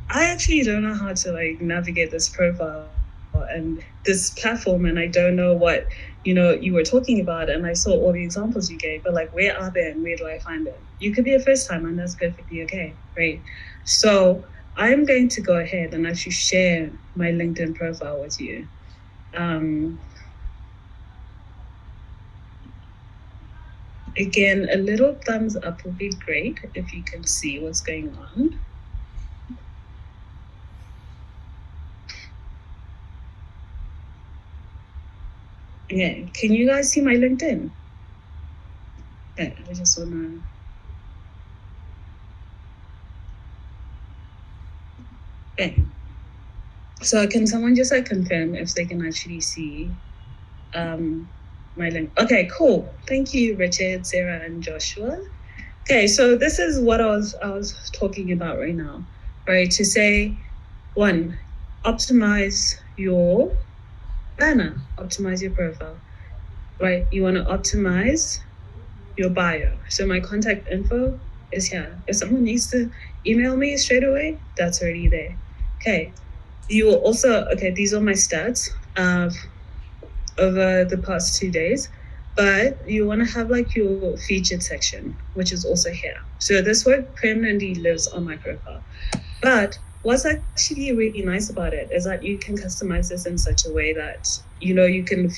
I actually don't know how to like navigate this profile and this platform, and I don't know what you were talking about, and I saw all the examples you gave, but like where are they and where do I find them? You could be a first time, and that's perfectly okay, right? So I'm going to go ahead and actually share my LinkedIn profile with you. Again, a little thumbs up would be great if you can see what's going on. Yeah, can you guys see my LinkedIn? Yeah, I just wanna. Okay. So can someone just like confirm if they can actually see my link? Okay, cool. Thank you, Richard, Sarah, and Joshua. Okay, so this is what I was talking about right now, right? To say, one, optimize your banner, optimize your profile, right? You want to optimize your bio. So my contact info is here. If someone needs to email me straight away, that's already there. Okay. You will also, okay, these are my stats over the past 2 days, but you want to have like your featured section, which is also here. So this work permanently lives on my profile. But what's actually really nice about it is that you can customize this in such a way that, you can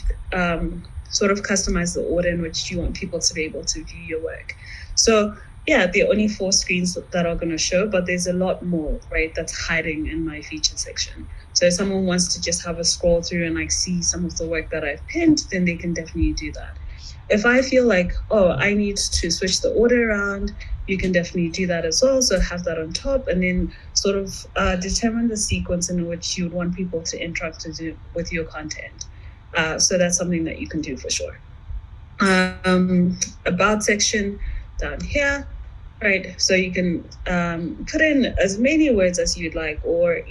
sort of customize the order in which you want people to be able to view your work. So yeah, there are only 4 screens that are going to show, but there's a lot more, right, that's hiding in my featured section. So if someone wants to just have a scroll through and like see some of the work that I've pinned, then they can definitely do that. If I feel like, oh, I need to switch the order around, you can definitely do that as well. So have that on top, and then sort of determine the sequence in which you would want people to interact with your content. So that's something that you can do for sure. About section down here, right? So you can put in as many words as you'd like, or,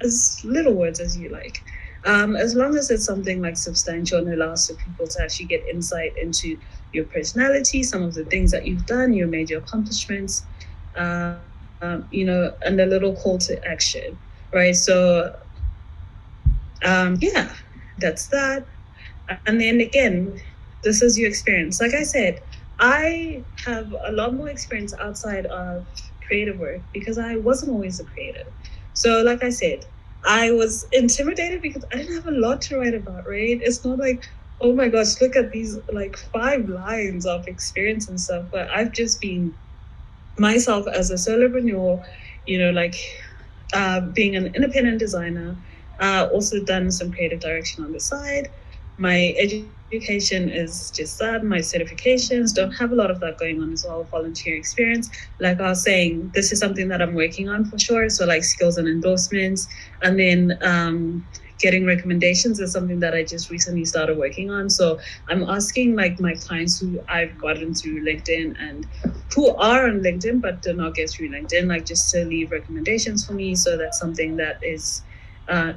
as little words as you like. As long as it's something like substantial and allows for people to actually get insight into your personality, some of the things that you've done, your major accomplishments, and a little call to action, right? So, yeah, that's that. And then again, this is your experience. Like I said, I have a lot more experience outside of creative work because I wasn't always a creative. So like I said, I was intimidated because I didn't have a lot to write about, right? It's not like, oh my gosh, look at these like 5 lines of experience and stuff. But I've just been myself as a solopreneur, like being an independent designer, also done some creative direction on the side. My education is just that. My certifications don't have a lot of that going on as well. Volunteer experience, like I was saying, this is something that I'm working on for sure. So like skills and endorsements, and then getting recommendations is something that I just recently started working on. So I'm asking like my clients who I've gotten through LinkedIn and who are on LinkedIn but did not get through LinkedIn, like just to leave recommendations for me. So that's something that is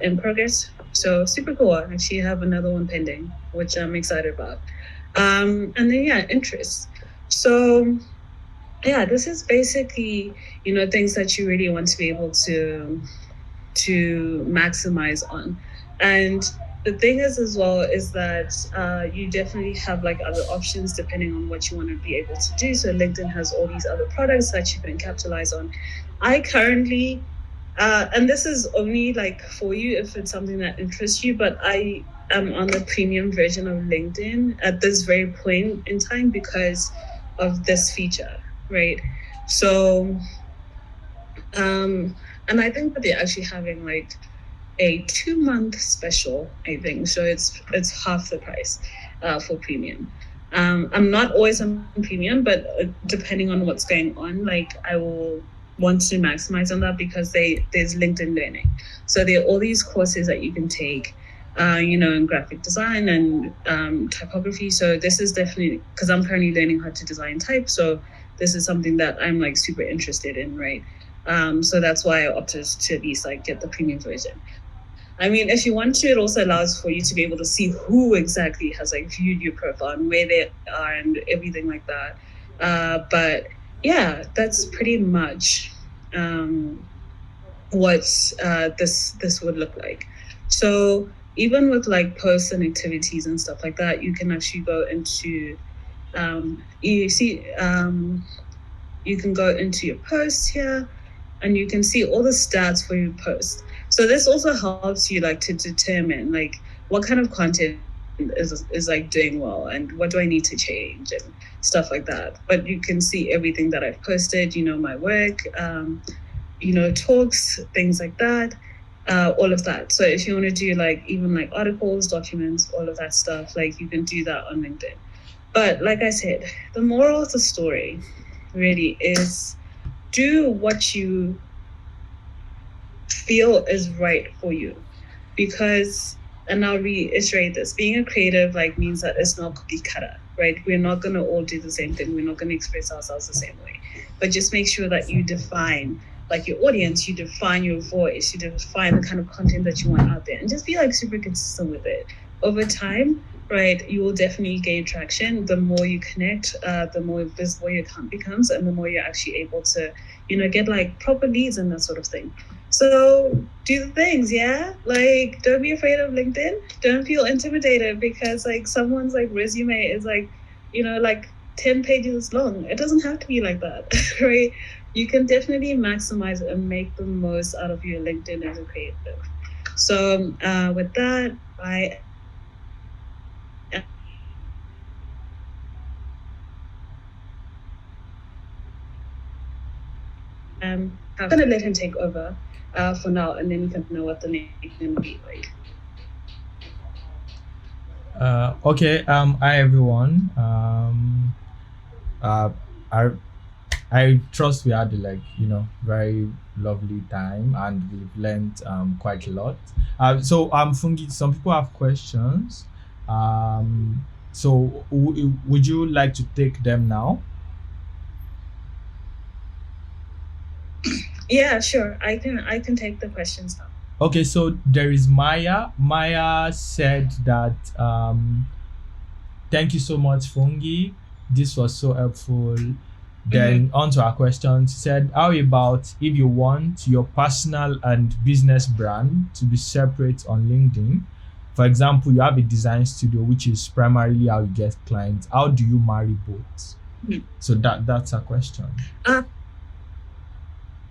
in progress. So super cool. I actually have another one pending, which I'm excited about. And then yeah, interests. So yeah, this is basically, things that you really want to be able to maximize on. And the thing is as well is that you definitely have like other options depending on what you want to be able to do. So LinkedIn has all these other products that you can capitalize on. I currently and this is only like for you if it's something that interests you, but I am on the premium version of LinkedIn at this very point in time because of this feature, right? So and I think that they're actually having like a 2-month special, I think. So it's half the price for premium. I'm not always on premium, but depending on what's going on, like I will want to maximize on that because there's LinkedIn Learning. So there are all these courses that you can take, in graphic design and typography. So this is definitely, because I'm currently learning how to design type. So this is something that I'm like super interested in, right? So that's why I opted to at least like get the premium version. I mean, if you want to, it also allows for you to be able to see who exactly has like viewed your profile and where they are and everything like that. But yeah, that's pretty much what this would look like. So even with like posts and activities and stuff like that, you can actually go into you can go into your posts here and you can see all the stats for your post. So this also helps you like to determine like what kind of content is like doing well and what do I need to change and stuff like that. But you can see everything that I've posted, my work, talks, things like that, all of that. So if you want to do like even like articles, documents, all of that stuff, like you can do that on LinkedIn. But like I said, the moral of the story really is do what you feel is right for you. Because, and I'll reiterate this, being a creative like means that it's not cookie cutter, right? We're not going to all do the same thing. We're not going to express ourselves the same way. But just make sure that you define like your audience, you define your voice, you define the kind of content that you want out there, and just be like super consistent with it. Over time, right, you will definitely gain traction. The more you connect, the more visible your account becomes, and the more you're actually able to, get like proper leads and that sort of thing. So do the things, yeah? Like, don't be afraid of LinkedIn. Don't feel intimidated because like someone's like resume is like, like 10 pages long. It doesn't have to be like that, right? You can definitely maximize and make the most out of your LinkedIn as a creative. So with that, I'm going to let him take over for now, and then you can know what the next name will be like. Okay. Hi everyone. I trust we had very lovely time and we've learned quite a lot. So Fungi, some people have questions. So would you like to take them now? Yeah, sure. I can take the questions now. Okay, so there is Maya. Maya said that thank you so much, Fungi. This was so helpful. Then on to our question. She said, how about if you want your personal and business brand to be separate on LinkedIn? For example, you have a design studio, which is primarily how you get clients. How do you marry both? So that's a question.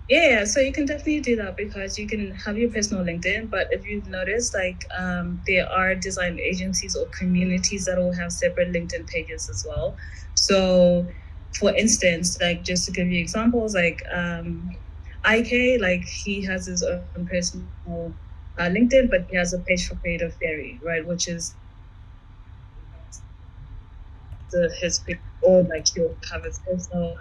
Yeah, so you can definitely do that because you can have your personal LinkedIn, but if you've noticed, like there are design agencies or communities that will have separate LinkedIn pages as well. So for instance, like just to give you examples, like IK, like he has his own personal LinkedIn, but he has a page for Creative Fairy, right? Which is his or like he'll have his personal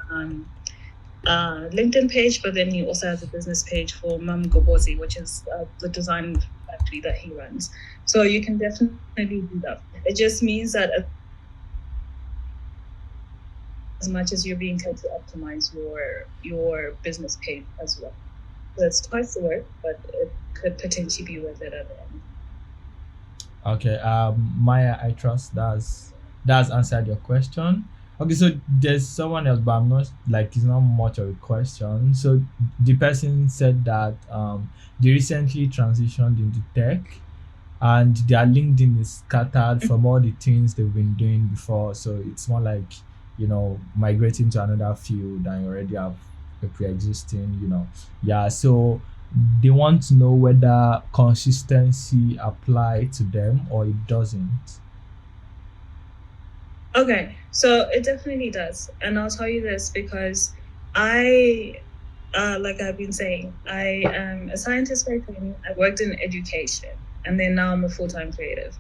LinkedIn page, but then he also has a business page for Mam Gobozi, which is the design factory that he runs. So you can definitely do that. It just means that as much as you're being told to optimize your business page as well. So it's twice the work, but it could potentially be worth it at the end. Okay, Maya, I trust that's answered your question. Okay, so there's someone else, but I'm not like it's not much of a question. So the person said that they recently transitioned into tech, and their LinkedIn is scattered from all the things they've been doing before. So it's more like migrating to another field, and you already have a pre-existing, yeah. So they want to know whether consistency apply to them or it doesn't. Okay, so it definitely does. And I'll tell you this because I, like I've been saying, I am a scientist by training. I worked in education, and then now I'm a full-time creative,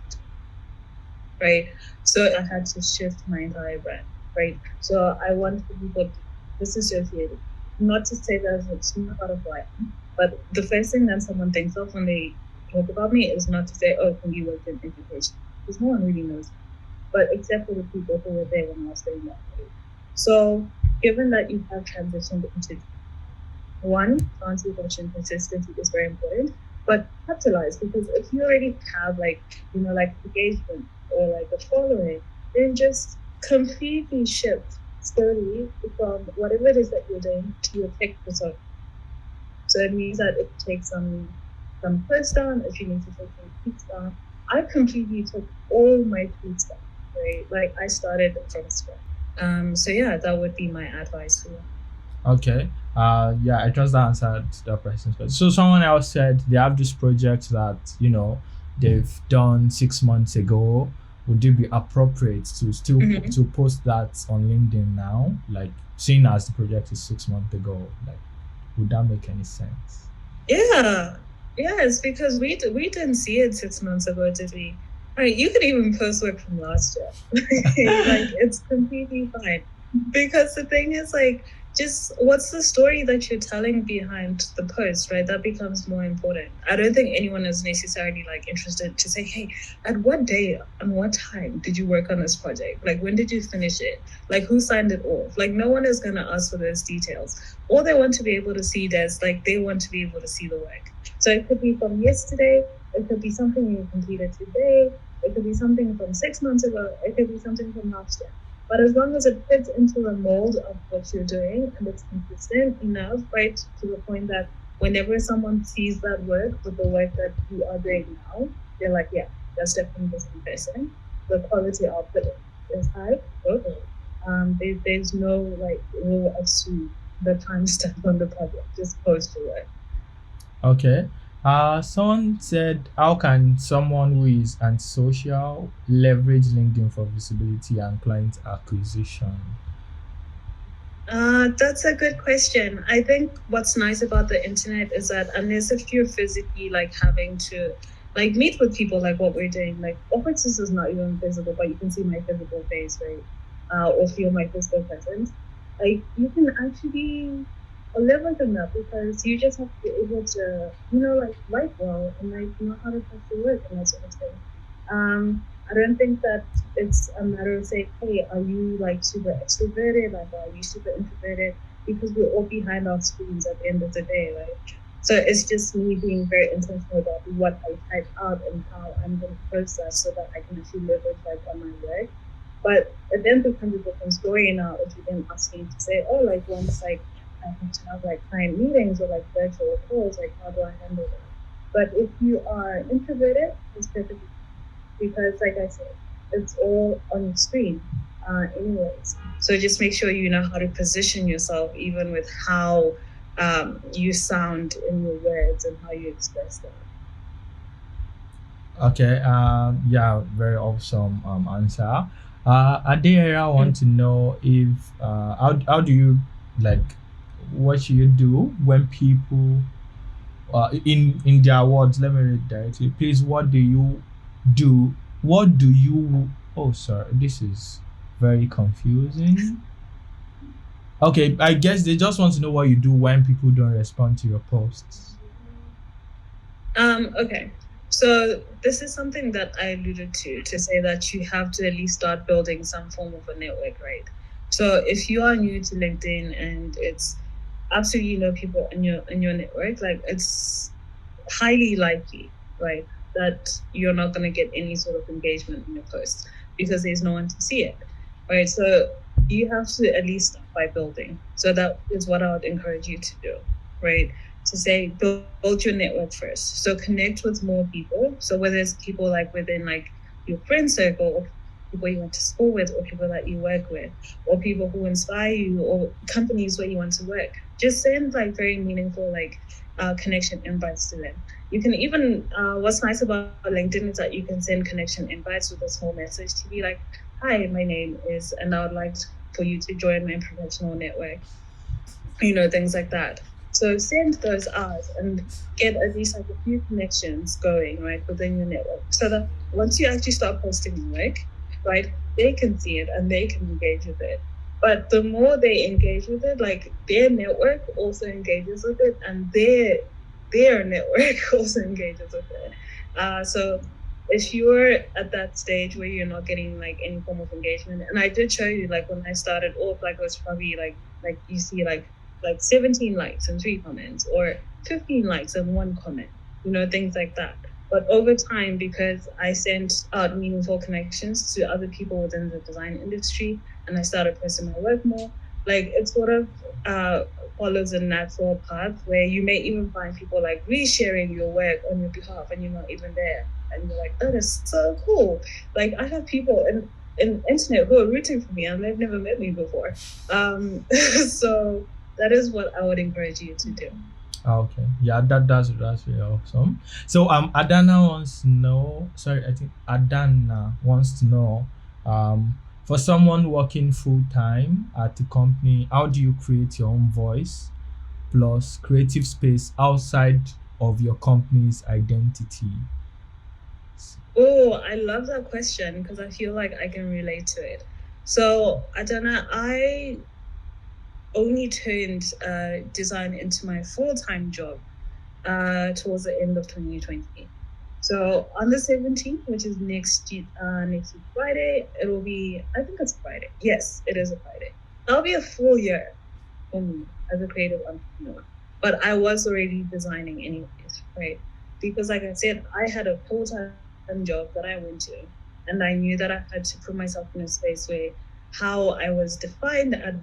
right? So I had to shift my entire brand, right? So I want people disassociated. Not to say that it's not part of who I am, but the first thing that someone thinks of when they talk about me is not to say, oh, Fungi worked in education, because no one really knows, but except for the people who were there when I was doing that. So given that you have transitioned into one, to answer your question, consistency is very important, but capitalize, because if you already have like engagement or like a following, then just completely shift slowly from whatever it is that you're doing to your tech persona. So it means that it takes some posts down, if you need to take some tweets down. I completely took all my tweets down, right? Like I started from scratch. So yeah, that would be my advice for you. Okay. Yeah, I trust that answered the person's question. So someone else said they have this project that they've done 6 months ago. Would it be appropriate to still to post that on LinkedIn now? Like seeing as the project is 6 months ago, like would that make any sense? Yeah. Yes, because we didn't see it 6 months ago, did we? Right, you could even post work from last year. Like it's completely fine. Because the thing is like just what's the story that you're telling behind the post, right? That becomes more important. I don't think anyone is necessarily like interested to say, hey, at what day and what time did you work on this project? Like when did you finish it? Like who signed it off? Like no one is gonna ask for those details. All they want to be able to see is like they want to be able to see the work. So it could be from yesterday, it could be something you completed today, it could be something from 6 months ago, it could be something from last year. But as long as it fits into the mold of what you're doing and it's consistent enough, right, to the point that whenever someone sees that work with the work that you are doing now, they're like, yeah, that's definitely the same person. The quality output is high. Okay. There's no like rule as to the timestamp on the project. Just post your work. Okay. Someone said, how can someone who is antisocial leverage LinkedIn for visibility and client acquisition? That's a good question. I think what's nice about the internet is that unless if you're physically like having to like meet with people like what we're doing, like offices is not even visible, but you can see my physical face, right? Or feel my physical presence. Like you can actually leverage on that because you just have to be able to, like write well and like know how to pass your work and that sort of thing. I don't think that it's a matter of saying, hey, are you like super extroverted? Like, are you super introverted? Because we're all behind our screens at the end of the day, right? So it's just me being very intentional about what I type out and how I'm going to process so that I can actually leverage like on my work. But it then becomes a different story now if you then ask me to say, oh, like once like I have to have like client meetings or like virtual calls, like how do I handle that? But if you are introverted, it's perfectly because like I said, it's all on your screen anyways. So just make sure you know how to position yourself even with how you sound in your words and how you express them. Okay. Yeah, very awesome answer. Adera want to know if how do you like what should you do when people, in their words, let me read directly. Please, what do you do? What do you? Oh, sorry, this is very confusing. Okay, I guess they just want to know what you do when people don't respond to your posts. Okay. So this is something that I alluded to say that you have to at least start building some form of a network, right? So if you are new to LinkedIn and it's absolutely no people in your network, like it's highly likely, right, that you're not going to get any sort of engagement in your posts because there's no one to see it, right? So you have to at least start by building. So that is what I would encourage you to do, right? To say build your network first. So connect with more people. So whether it's people like within like your friend circle or people you went to school with or people that you work with or people who inspire you or companies where you want to work, just send like very meaningful like connection invites to them. You can even what's nice about LinkedIn is that you can send connection invites with a small message to be like, hi, my name is, and I would like for you to join my professional network, things like that. So send those out and get at least like a few connections going, right, within your network. So that once you actually start posting your work, right, they can see it and they can engage with it. But the more they engage with it, like their network also engages with it and their network also engages with it. So if you're at that stage where you're not getting like any form of engagement, and I did show you like when I started off, like it was probably like you see like 17 likes and 3 comments or 15 likes and 1 comment, things like that. But over time, because I sent out meaningful connections to other people within the design industry and I started posting my work more, like it sort of follows a natural path where you may even find people like resharing your work on your behalf and you're not even there. And you're like, that is so cool. Like I have people in internet who are rooting for me and they've never met me before. So that is what I would encourage you to do. Okay, yeah, that's really awesome. So Adana wants to know. Sorry, I think Adana wants to know. For someone working full time at the company, how do you create your own voice plus creative space outside of your company's identity? Oh, I love that question because I feel like I can relate to it. So, Adana, I only turned design into my full-time job towards the end of 2020. So on the 17th, which is next week Friday, it will be, I think it's Friday. Yes, it is a Friday. That'll be a full year for me as a creative entrepreneur. But I was already designing anyways, right? Because like I said, I had a full-time job that I went to, and I knew that I had to put myself in a space where how I was defined at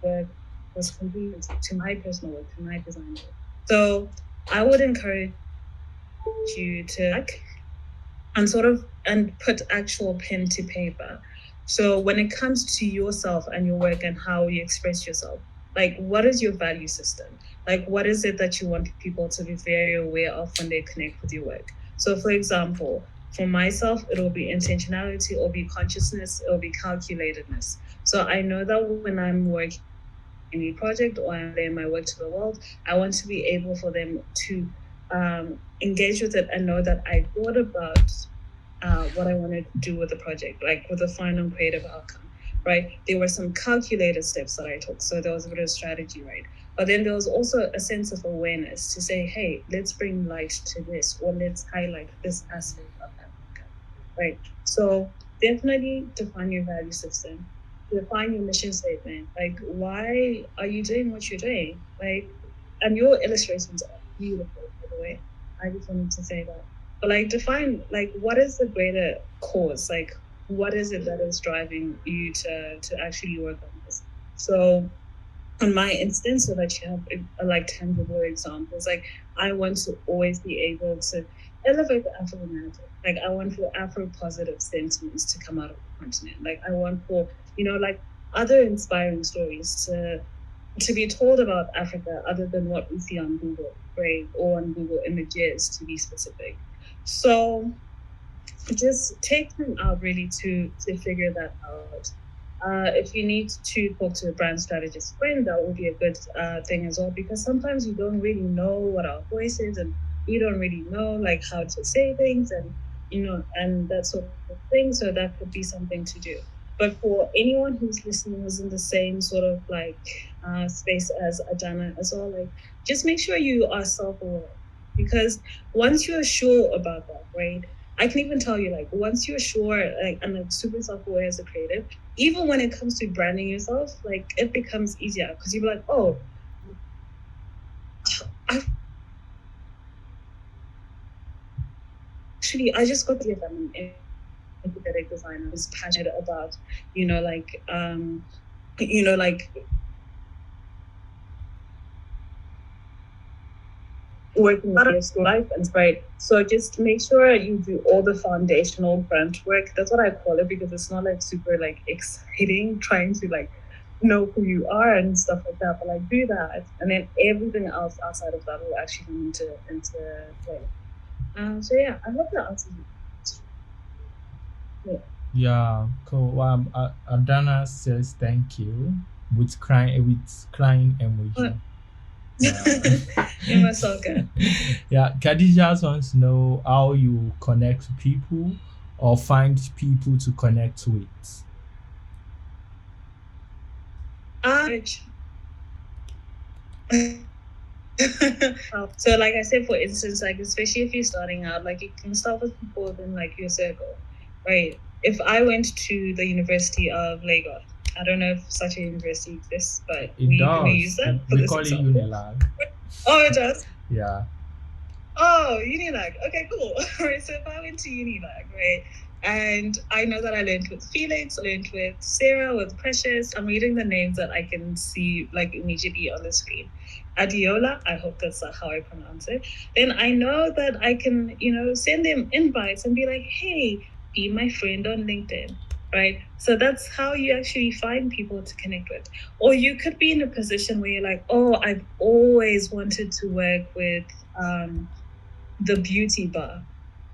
work was complete to my personal work, to my design work. So I would encourage you to and sort of and put actual pen to paper. So when it comes to yourself and your work and how you express yourself, like what is your value system? Like what is it that you want people to be very aware of when they connect with your work? So for example, for myself, it'll be intentionality, it'll be consciousness, it'll be calculatedness. So I know that when I'm working any project or I'm laying my work to the world, I want to be able for them to engage with it and know that I thought about what I wanted to do with the project, like with the final creative outcome, right? There were some calculated steps that I took. So there was a bit of strategy, right? But then there was also a sense of awareness to say, hey, let's bring light to this or let's highlight this aspect of Africa, right? So definitely define your value system, define your mission statement. Like, why are you doing what you're doing? Like, and your illustrations are beautiful, by the way. I just wanted to say that. But like, define like what is the greater cause? Like, what is it that is driving you to actually work on this? So in my instance, so that you have like tangible examples, like I want to always be able to elevate the African narrative. Like I want for Afro positive sentiments to come out of the continent. Like I want for like other inspiring stories to be told about Africa other than what we see on Google, right, or on Google Images to be specific. So just take time out really to figure that out. If you need to talk to a brand strategist friend, that would be a good thing as well, because sometimes you don't really know what our voice is, and you don't really know like how to say things, and and that sort of thing. So that could be something to do. But for anyone who's listening who's in the same sort of like space as Adana as well, like just make sure you are self-aware, because once you're sure about that, right? I can even tell you, like, once you're sure, like, and like super self-aware as a creative, even when it comes to branding yourself, like, it becomes easier because you're like, oh, I just got the I'm an empathetic designer who's passionate about, like working with your school life and right. So just make sure you do all the foundational grunt work. That's what I call it, because it's not like super like exciting trying to like know who you are and stuff like that. But like do that, and then everything else outside of that will actually come into play. So yeah, I hope that answers you. Yeah, cool. Adana says thank you with crying emoji. You're most welcome. Yeah, Khadija wants to know how you connect to people or find people to connect with. So like I said, for instance, like especially if you're starting out, like you can start with people within like your circle, right? If I went to the University of Lagos, I don't know if such a university exists, but It we use does. that for We this call it example. Unilag. Oh, it does. Yeah. Oh, Unilag. Okay, cool. Alright, so if I went to Unilag, right, and I know that I learned with Felix, I learned with Sarah, with Precious. I'm reading the names that I can see like immediately on the screen. Ayoola, I hope that's how I pronounce it. Then I know that I can, send them invites and be like, hey, be my friend on LinkedIn. Right. So that's how you actually find people to connect with. Or you could be in a position where you're like, oh, I've always wanted to work with the beauty bar,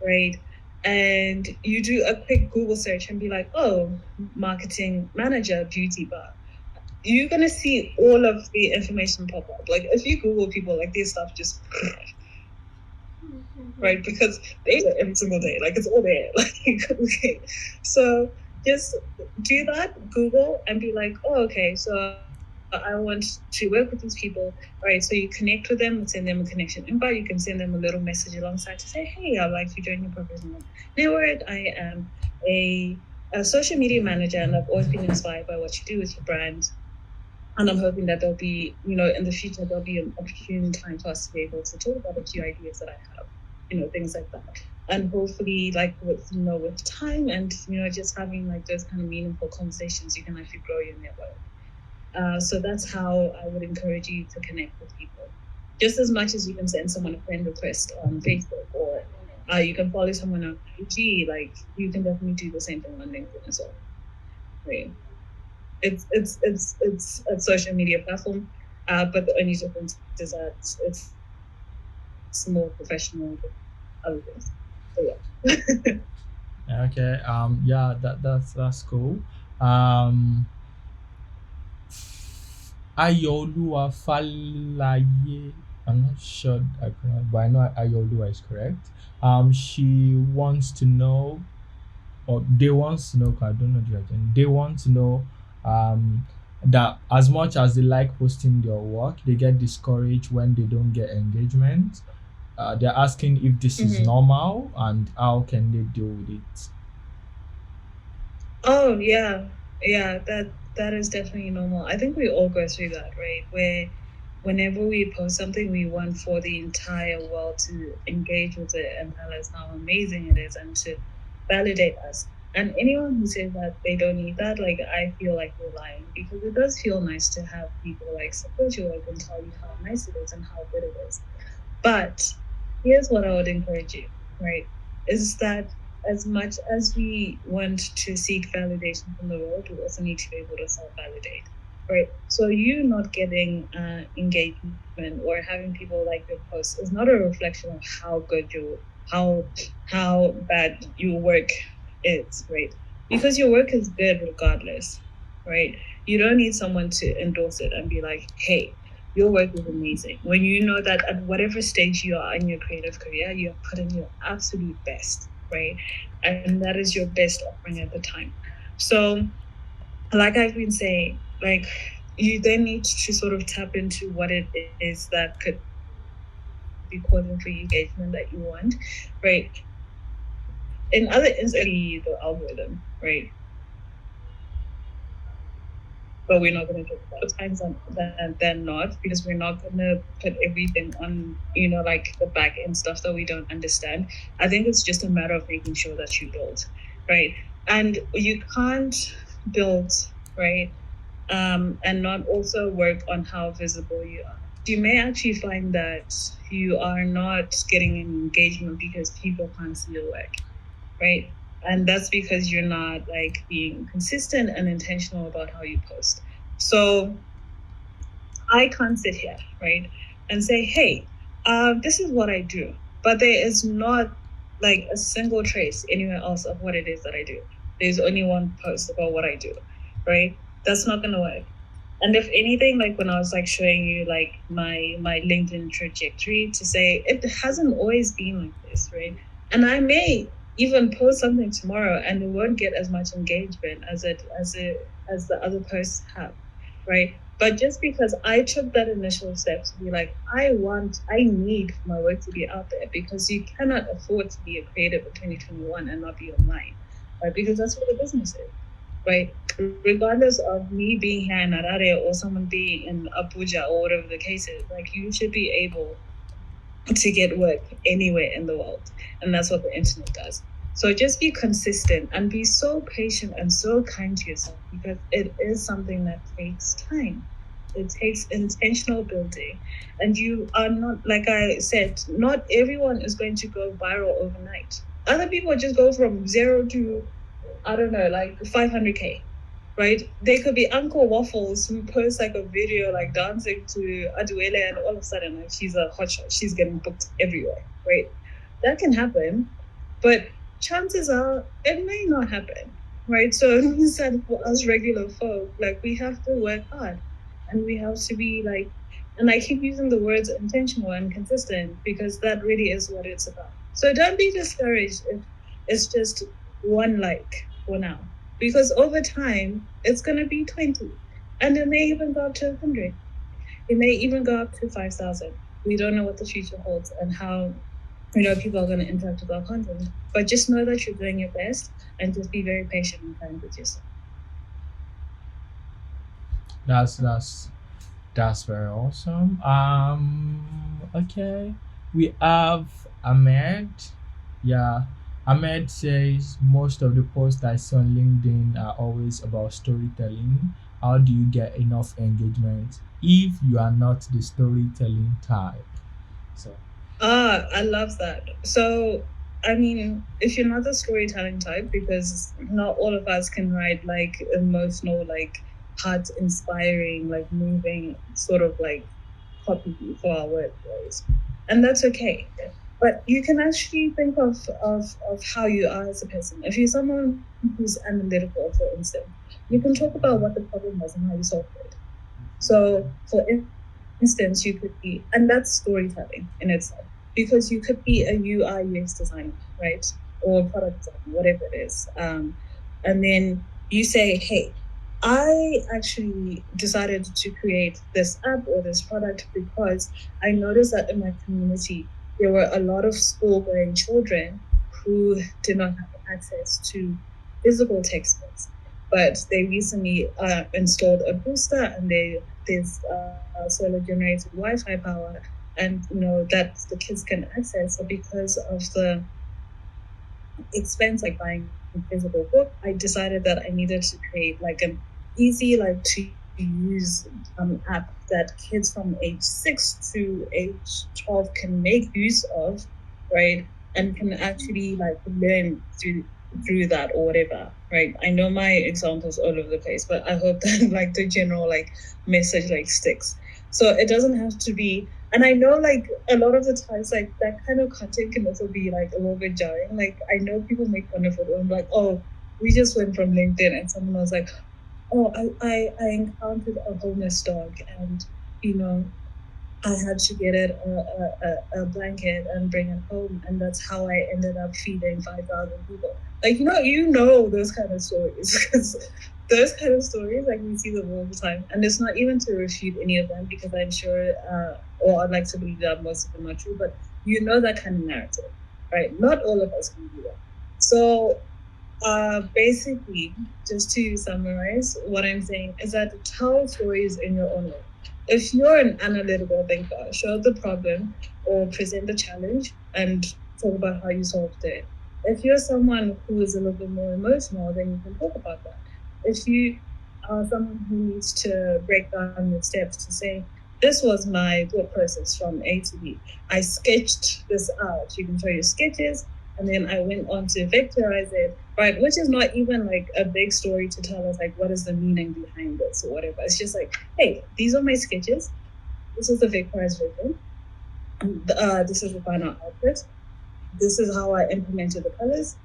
right? And you do a quick Google search and be like, oh, marketing manager, beauty bar. You're going to see all of the information pop up. Like if you Google people, like this stuff just, right? Because they do it every single day. Like it's all there. Like, okay. So just do that, Google, and be like, oh, okay, so I want to work with these people, right? So you connect with them and send them a connection invite. You can send them a little message alongside to say, hey, I'd like to join your professional network. I am a social media manager, and I've always been inspired by what you do with your brand. And I'm hoping that there'll be, in the future, there'll be an opportune time for us to be able to talk about a few ideas that I have, things like that. And hopefully, like with time and, just having like those kind of meaningful conversations, you can actually grow your network. So that's how I would encourage you to connect with people. Just as much as you can send someone a friend request on Facebook, or you can follow someone on IG, like you can definitely do the same thing on LinkedIn as well. Right. It's a social media platform, but the only difference is that it's more professional than other things. So yeah. Okay. Yeah. That's cool. Ayolua Falaye. I'm not sure I pronounce, but I know Ayolua is correct. She wants to know, or they wants to know. 'Cause I don't know the agenda. They want to know, that as much as they like posting their work, they get discouraged when they don't get engagement. They're asking if this is normal and how can they deal with it. Oh yeah, that is definitely normal. I think we all go through that, right? Where whenever we post something, we want for the entire world to engage with it and tell us how amazing it is and to validate us. And anyone who says that they don't need that, like I feel like you're lying, because it does feel nice to have people like support your work and tell you how nice it is and how good it is. But here's what I would encourage you, right? Is that as much as we want to seek validation from the world, we also need to be able to self-validate, right? So you not getting engagement or having people like your post is not a reflection of how good how bad your work is, right? Because your work is good regardless. right? You don't need someone to endorse it and be like, hey, your work is amazing. When you know that at whatever stage you are in your creative career, you're putting your absolute best, right? And that is your best offering at the time. So, like I've been saying, like you then need to sort of tap into what it is that could be causing for you engagement that you want, right? In other instances, the algorithm, right? But we're not going to talk about times than not, because we're not going to put everything on, like the back end stuff that we don't understand. I think it's just a matter of making sure that you build, right? And you can't build, right? And not also work on how visible you are. You may actually find that you are not getting any engagement because people can't see your work, right? And that's because you're not like being consistent and intentional about how you post. So I can't sit here, right, and say, hey, this is what I do. But there is not like a single trace anywhere else of what it is that I do. There's only one post about what I do, right? That's not going to work. And if anything, like when I was like showing you like my LinkedIn trajectory, to say it hasn't always been like this, right? And I may even post something tomorrow and it won't get as much engagement as the other posts have, right? But just because I took that initial step to be like, I need my work to be out there, because you cannot afford to be a creative in 2021 and not be online, right? Because that's what the business is, right? Regardless of me being here in Harare or someone being in Abuja or whatever the case is, like you should be able to get work anywhere in the world. And that's what the internet does. So just be consistent and be so patient and so kind to yourself, because it is something that takes time. It takes intentional building. And you are not, like I said, not everyone is going to go viral overnight. Other people just go from 0 to, I don't know, like 500K, right? They could be Uncle Waffles who posts like a video like dancing to Aduele, and all of a sudden like she's a hotshot. She's getting booked everywhere, right? That can happen, but chances are it may not happen, right? So it means that for us regular folk, like we have to work hard, and we have to be like, and I keep using the words intentional and consistent, because that really is what it's about. So don't be discouraged if it's just one like for now, because over time it's going to be 20, and it may even go up to 100. It may even go up to 5,000. We don't know what the future holds and how people are going to interact with our content. But just know that you're doing your best, and just be very patient and kind with yourself. That's very awesome. Okay, we have Ahmed. Yeah, Ahmed says most of the posts I see on LinkedIn are always about storytelling. How do you get enough engagement if you are not the storytelling type? So I love that. So, I mean, if you're not the storytelling type, because not all of us can write like emotional, like heart inspiring, like moving sort of like copy for our workflows. And that's okay. But you can actually think of how you are as a person. If you're someone who's analytical, for instance, you can talk about what the problem was and how you solved it. So, for instance, you could be, and that's storytelling in itself, because you could be a UI UX designer, right? Or product designer, whatever it is. And then you say, hey, I actually decided to create this app or this product because I noticed that in my community, there were a lot of school going children who did not have access to physical textbooks. But they recently installed a booster, and there's solar generated Wi-Fi power, and that the kids can access. So because of the expense, like buying physical book, I decided that I needed to create like an easy, like to use app that kids from age 6 to age 12 can make use of, right? And can actually like learn through that or whatever, right? I know my examples all over the place, but I hope that like the general like message like sticks. So it doesn't have to be, and I know like a lot of the times like that kind of content can also be like a little bit jarring. Like I know people make fun of it, and I'm like, oh, we just went from LinkedIn and someone was like, I encountered a homeless dog, and you know, I had to get it a blanket and bring it home, and that's how I ended up feeding 5,000 people. Like those kind of stories, because those kind of stories, like we see them all the time, and it's not even to refute any of them, because I'm sure, or I'd like to believe that most of them are true, but that kind of narrative, right? Not all of us can do that. So basically, just to summarize, what I'm saying is that tell stories in your own way. If you're an analytical thinker, show the problem or present the challenge and talk about how you solved it. If you're someone who is a little bit more emotional, then you can talk about that. If you are someone who needs to break down the steps to say, this was my thought process from A to B. I sketched this out. You can show your sketches, and then I went on to vectorize it, right? Which is not even like a big story to tell us, like, what is the meaning behind this or whatever. It's just like, hey, these are my sketches. This is the vectorized version. This is the final output. This is how I implemented the colors.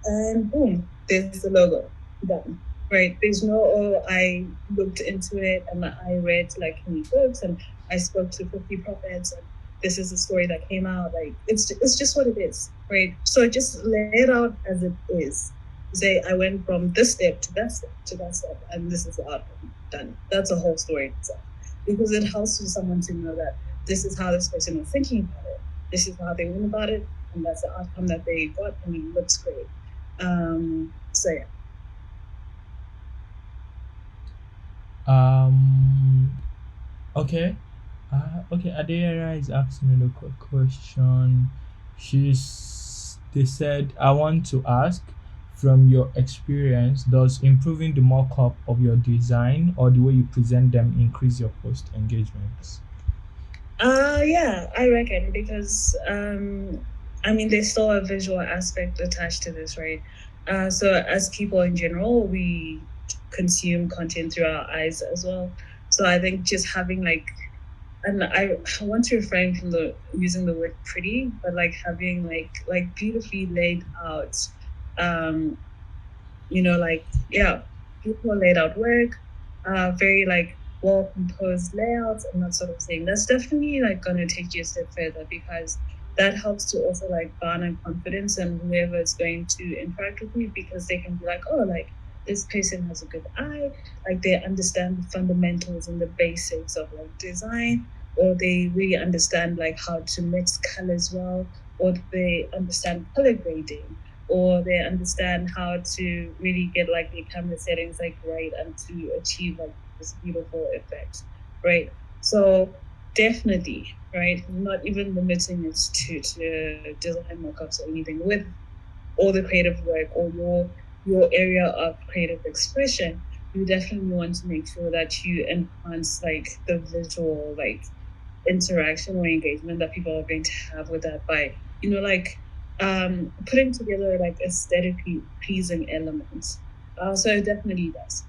And boom, there's the logo. Done. Right? There's no, I looked into it and I read like 20 books and I spoke to 50 prophets and this is the story that came out. Like it's just what it is, right? So just lay it out as it is. Say I went from this step to that step to that step, and this is the outcome. Done. That's a whole story itself. Because it helps for someone to know that this is how this person was thinking about it. This is how they went about it, and that's the outcome that they got, and it looks great. So yeah. Okay. Okay, Adeyera is asking me a question. They said, I want to ask, from your experience, does improving the mock-up of your design or the way you present them increase your post engagements? Yeah, I reckon, because I mean there's still a visual aspect attached to this, right? So as people in general, we consume content through our eyes as well. So I think just having like, and I want to refrain from the using the word pretty, but like having like beautifully laid out, um, like, yeah, beautiful laid out work, very like well composed layouts and that sort of thing. That's definitely like gonna take you a step further, because that helps to also like garner confidence in whoever is going to interact with you, because they can be like, oh, like this person has a good eye, like they understand the fundamentals and the basics of like design, or they really understand like how to mix colors well, or they understand color grading, or they understand how to really get like the camera settings like right and to achieve like this beautiful effect, right? So definitely, right, not even limiting it to design mockups or anything. With all the creative work or your area of creative expression, you definitely want to make sure that you enhance like the visual like interaction or engagement that people are going to have with that by like putting together like aesthetically pleasing elements. So it definitely does.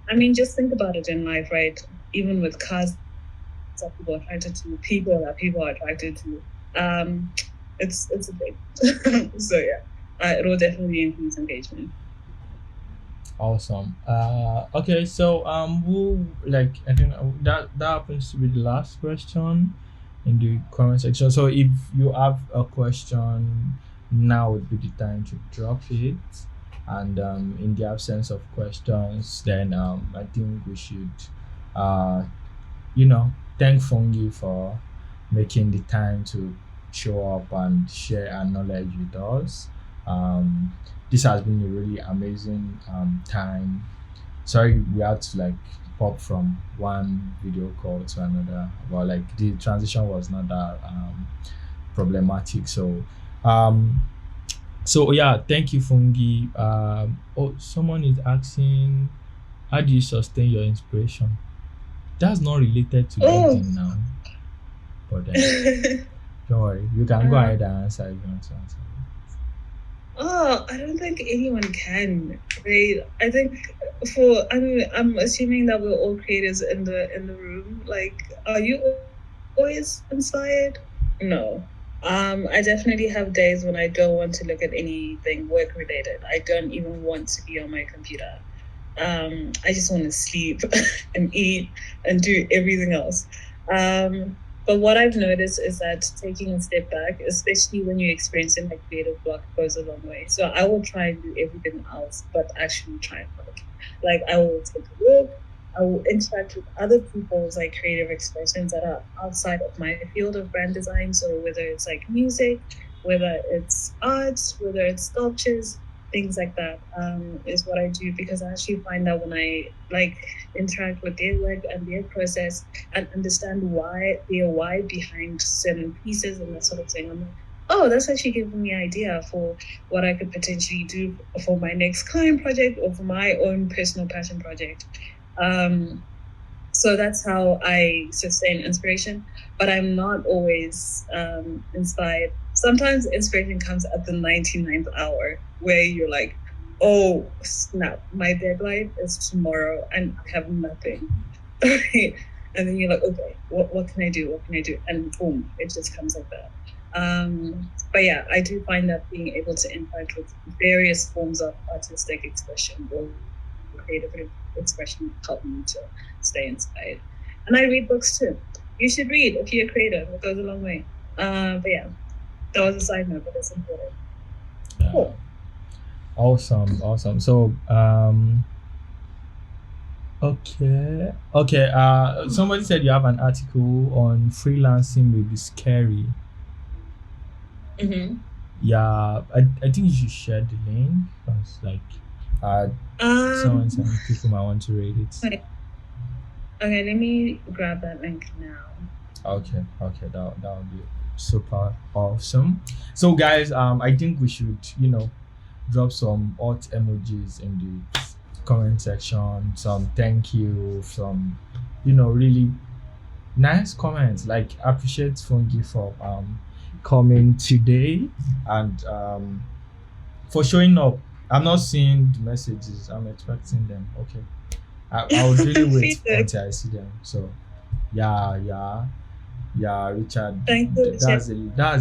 I mean, just think about it in life, right? Even with cars that people are attracted to, people that people are attracted to, um it's a thing. So yeah, it will definitely increase engagement. Awesome. Okay, so who, like, I think that happens to be the last question in the comment section. So if you have a question, now would be the time to drop it. And in the absence of questions, then I think we should, uh, thank Fungi for making the time to show up and share our knowledge with us. Um, this has been a really amazing time. Sorry, we had to like pop from one video call to another, but like the transition was not that problematic. Um, so yeah, thank you, Fungi. Oh, someone is asking, how do you sustain your inspiration? That's not related to LinkedIn now, but don't worry, you can go ahead and answer if you want to answer. Oh, I don't think anyone can. Right? I think I'm assuming that we're all creators in the room. Like, are you always inspired? No. I definitely have days when I don't want to look at anything work related. I don't even want to be on my computer. I just want to sleep and eat and do everything else. But what I've noticed is that taking a step back, especially when you're experiencing like creative block, goes a long way. So I will try and do everything else, but actually try and work. Like I will take a walk, I will interact with other people's like creative expressions that are outside of my field of brand design. So whether it's like music, whether it's art, whether it's sculptures, things like that, is what I do, because I actually find that when I like interact with their work and their process and understand their why behind certain pieces and that sort of thing, I'm like, oh, that's actually giving me an idea for what I could potentially do for my next client project or for my own personal passion project. So that's how I sustain inspiration, but I'm not always inspired. Sometimes inspiration comes at the 99th hour where you're like, oh, snap, my deadline is tomorrow and I have nothing. And then you're like, okay, what can I do? What can I do? And boom, it just comes like that. But yeah, I do find that being able to interact with various forms of artistic expression or creative expression help me to stay inspired. And I read books too. You should read if you're creative. It goes a long way. But yeah, that was a side note, but it's important. Cool. Awesome. So okay. Somebody said you have an article on freelancing may be scary. Mm-hmm. Yeah, I think you should share the link because like someone said people might want to read it. Okay, let me grab that link now. Okay, that would be super awesome. So guys, I think we should, drop some hot emojis in the comment section, some thank you, some, really nice comments. Like appreciate Fungi for coming today and for showing up. I'm not seeing the messages, I'm expecting them. Okay. I would really wait until I see them. So yeah, Richard. Thank you. That's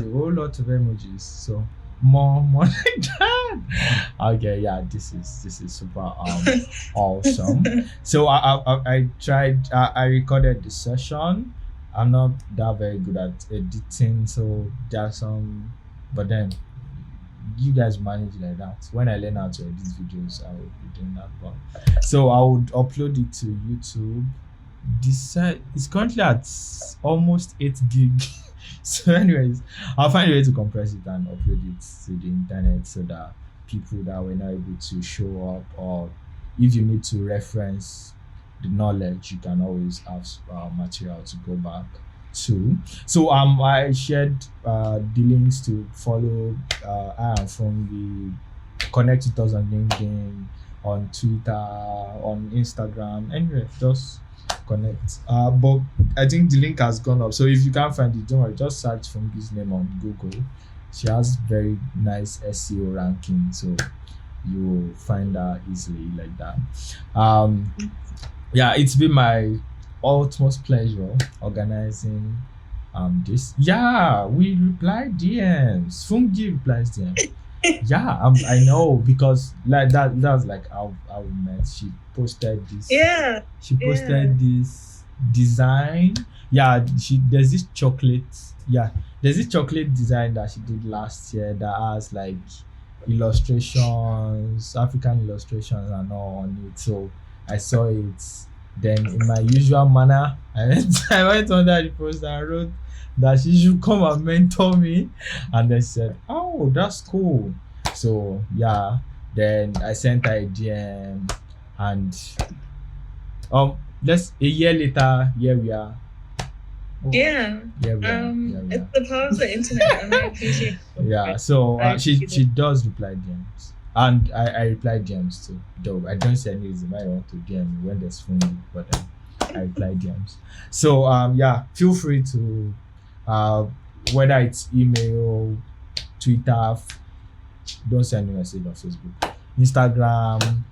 a whole lot of emojis. So more like that. Okay, yeah, this is super awesome. So I tried. I recorded the session. I'm not that very good at editing, so there's some. But then you guys manage it like that. When I learn how to edit videos, I will be doing that. But so I would upload it to YouTube. This is currently at almost 8 gig. So anyways, I'll find a way to compress it and upload it to the internet so that people that were not able to show up, or if you need to reference the knowledge, you can always have material to go back to. So I shared the links to follow Fungi, connect with us on LinkedIn, on Twitter, on Instagram. Anyway, just connect. But I think the link has gone up. So if you can't find it, don't worry, just search Fungi's name on Google. She has very nice SEO ranking, so you'll find her easily like that. Yeah, it's been my utmost pleasure organizing this. Yeah, we reply DMs. Fungi replies DMs. Yeah, I know, because like that's like how we met. She posted this. Yeah. She posted this design. Yeah, there's this chocolate. Yeah, there's this chocolate design that she did last year that has like illustrations, African illustrations and all on it. So I saw it. Then in my usual manner, I went under the post and wrote that she should come and mentor me. And they said, oh, that's cool. So yeah, then I sent her a DM, and a year later, here we are. Yeah. It's the power of the internet, and I appreciate it. Yeah, so she does reply DMs. And I reply DMs too. Though I don't say any reason why I want to DM me when there's Fungi, but I reply DMs. So yeah, feel free to whether it's email, Twitter, don't send me a message on Facebook, Instagram,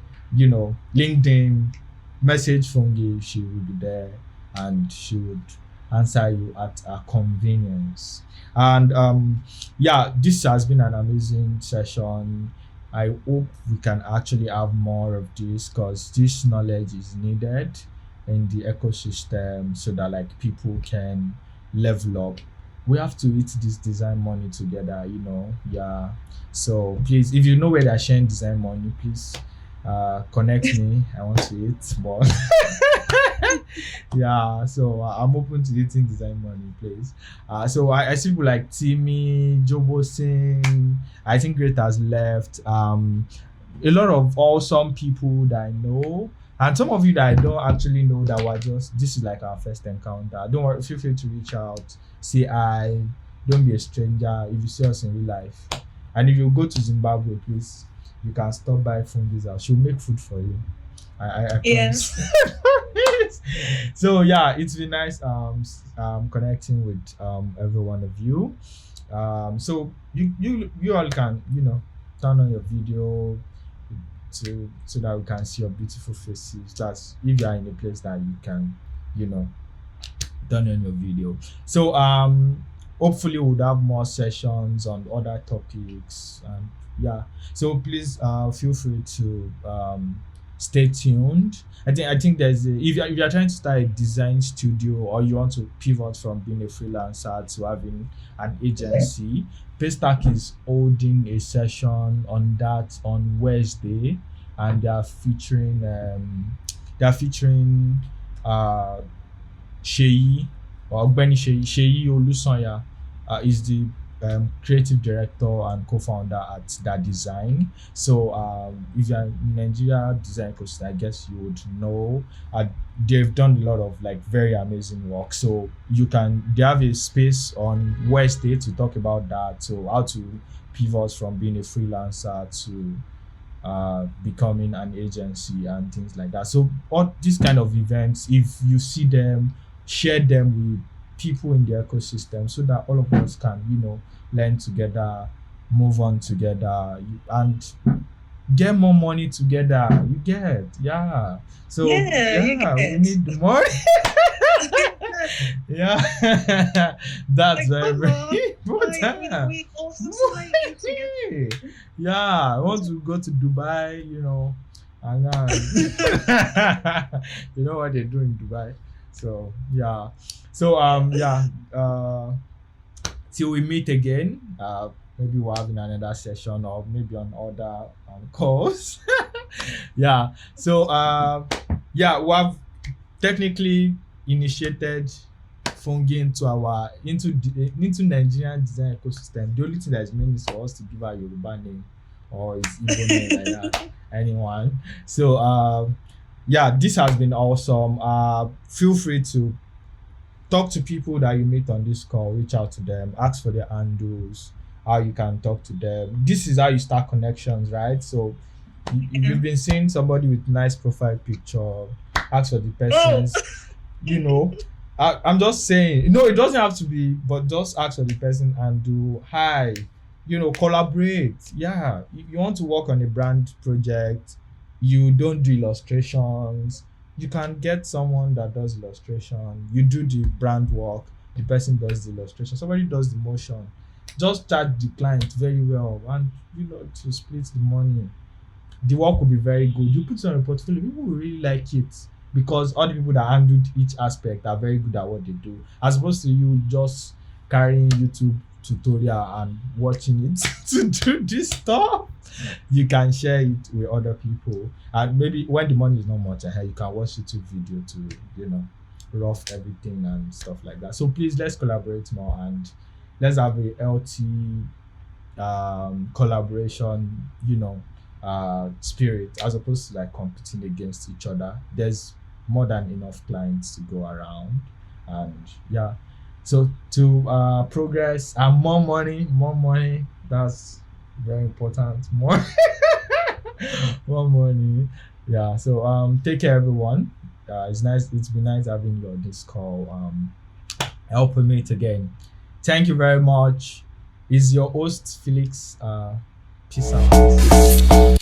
LinkedIn, message Fungi. She will be there and she would answer you at her convenience. And yeah, this has been an amazing session. I hope we can actually have more of this, because this knowledge is needed in the ecosystem so that like people can level up. We have to eat this design money together, Yeah. So please, if you know where they're sharing design money, please connect me. I want to eat more. Yeah, so I'm open to eating design money, please. So I see people like Timmy, Jobo Singh. I think Great has left. A lot of awesome people that I know, and some of you that I don't actually know, that were just, this is like our first encounter. Don't worry, feel free to reach out, say hi. Don't be a stranger if you see us in real life. And if you go to Zimbabwe, please, you can stop by Fungi's house. She'll make food for you. I Yes. promise. So yeah, it's been nice connecting with every one of you. So you all can turn on your video to so that we can see your beautiful faces. That's if you are in a place that you can you know turn on your video. So hopefully we'll have more sessions on other topics, and yeah, so please feel free to stay tuned. I think there's if you're trying to start a design studio, or you want to pivot from being a freelancer to having an agency, Paystack is holding a session on that on Wednesday, and they are featuring uh Sheyi, or Ogbeni Sheyi Olusanya, is the creative director and co-founder at That Design. So if you're in Nigeria design ecosystem, I guess you would know. They've done a lot of like very amazing work. So they have a space on Wednesday to talk about that. So how to pivot from being a freelancer to becoming an agency and things like that. So all these kind of events, if you see them, share them with people in the ecosystem so that all of us can, learn together, move on together, and get more money together. You get, yeah. So Yeah, we need the money. Yeah, that's very come very on. important. We also slightly together. Money. Yeah, I want to go to Dubai, and you know what they do in Dubai. So yeah, so yeah, till we meet again. Maybe we're having another session, or maybe on other calls. Yeah. So yeah, we have technically initiated Fungi into Nigerian design ecosystem. The only thing that is missing is for us to give our Yoruba name, or it's Igbo name like that. Anyone. So yeah, this has been awesome. Feel free to talk to people that you meet on this call, reach out to them, ask for their handles, how you can talk to them. This is how you start connections, right? So if you've been seeing somebody with nice profile picture, ask for the person's, I'm just saying, no, it doesn't have to be, but just ask for the person and do hi, collaborate. Yeah. If you want to work on a brand project, you don't do illustrations, you can get someone that does illustration. You do the brand work, the person does the illustration, somebody does the motion. Just charge the client very well, and to split the money. The work will be very good. You put it on a portfolio, people will really like it, because all the people that handled each aspect are very good at what they do, as opposed to you just carrying YouTube tutorial and watching it to do this stuff. You can share it with other people, and maybe when the money is not much ahead, you can watch YouTube video to rough everything and stuff like that. So please, let's collaborate more, and let's have a healthy collaboration spirit, as opposed to like competing against each other. There's more than enough clients to go around, and yeah, so to progress and more money, that's very important. More money. Yeah, so take care everyone. It's been nice having you on this call. I hope we meet again. Thank you very much. Is your host Felix. Peace out.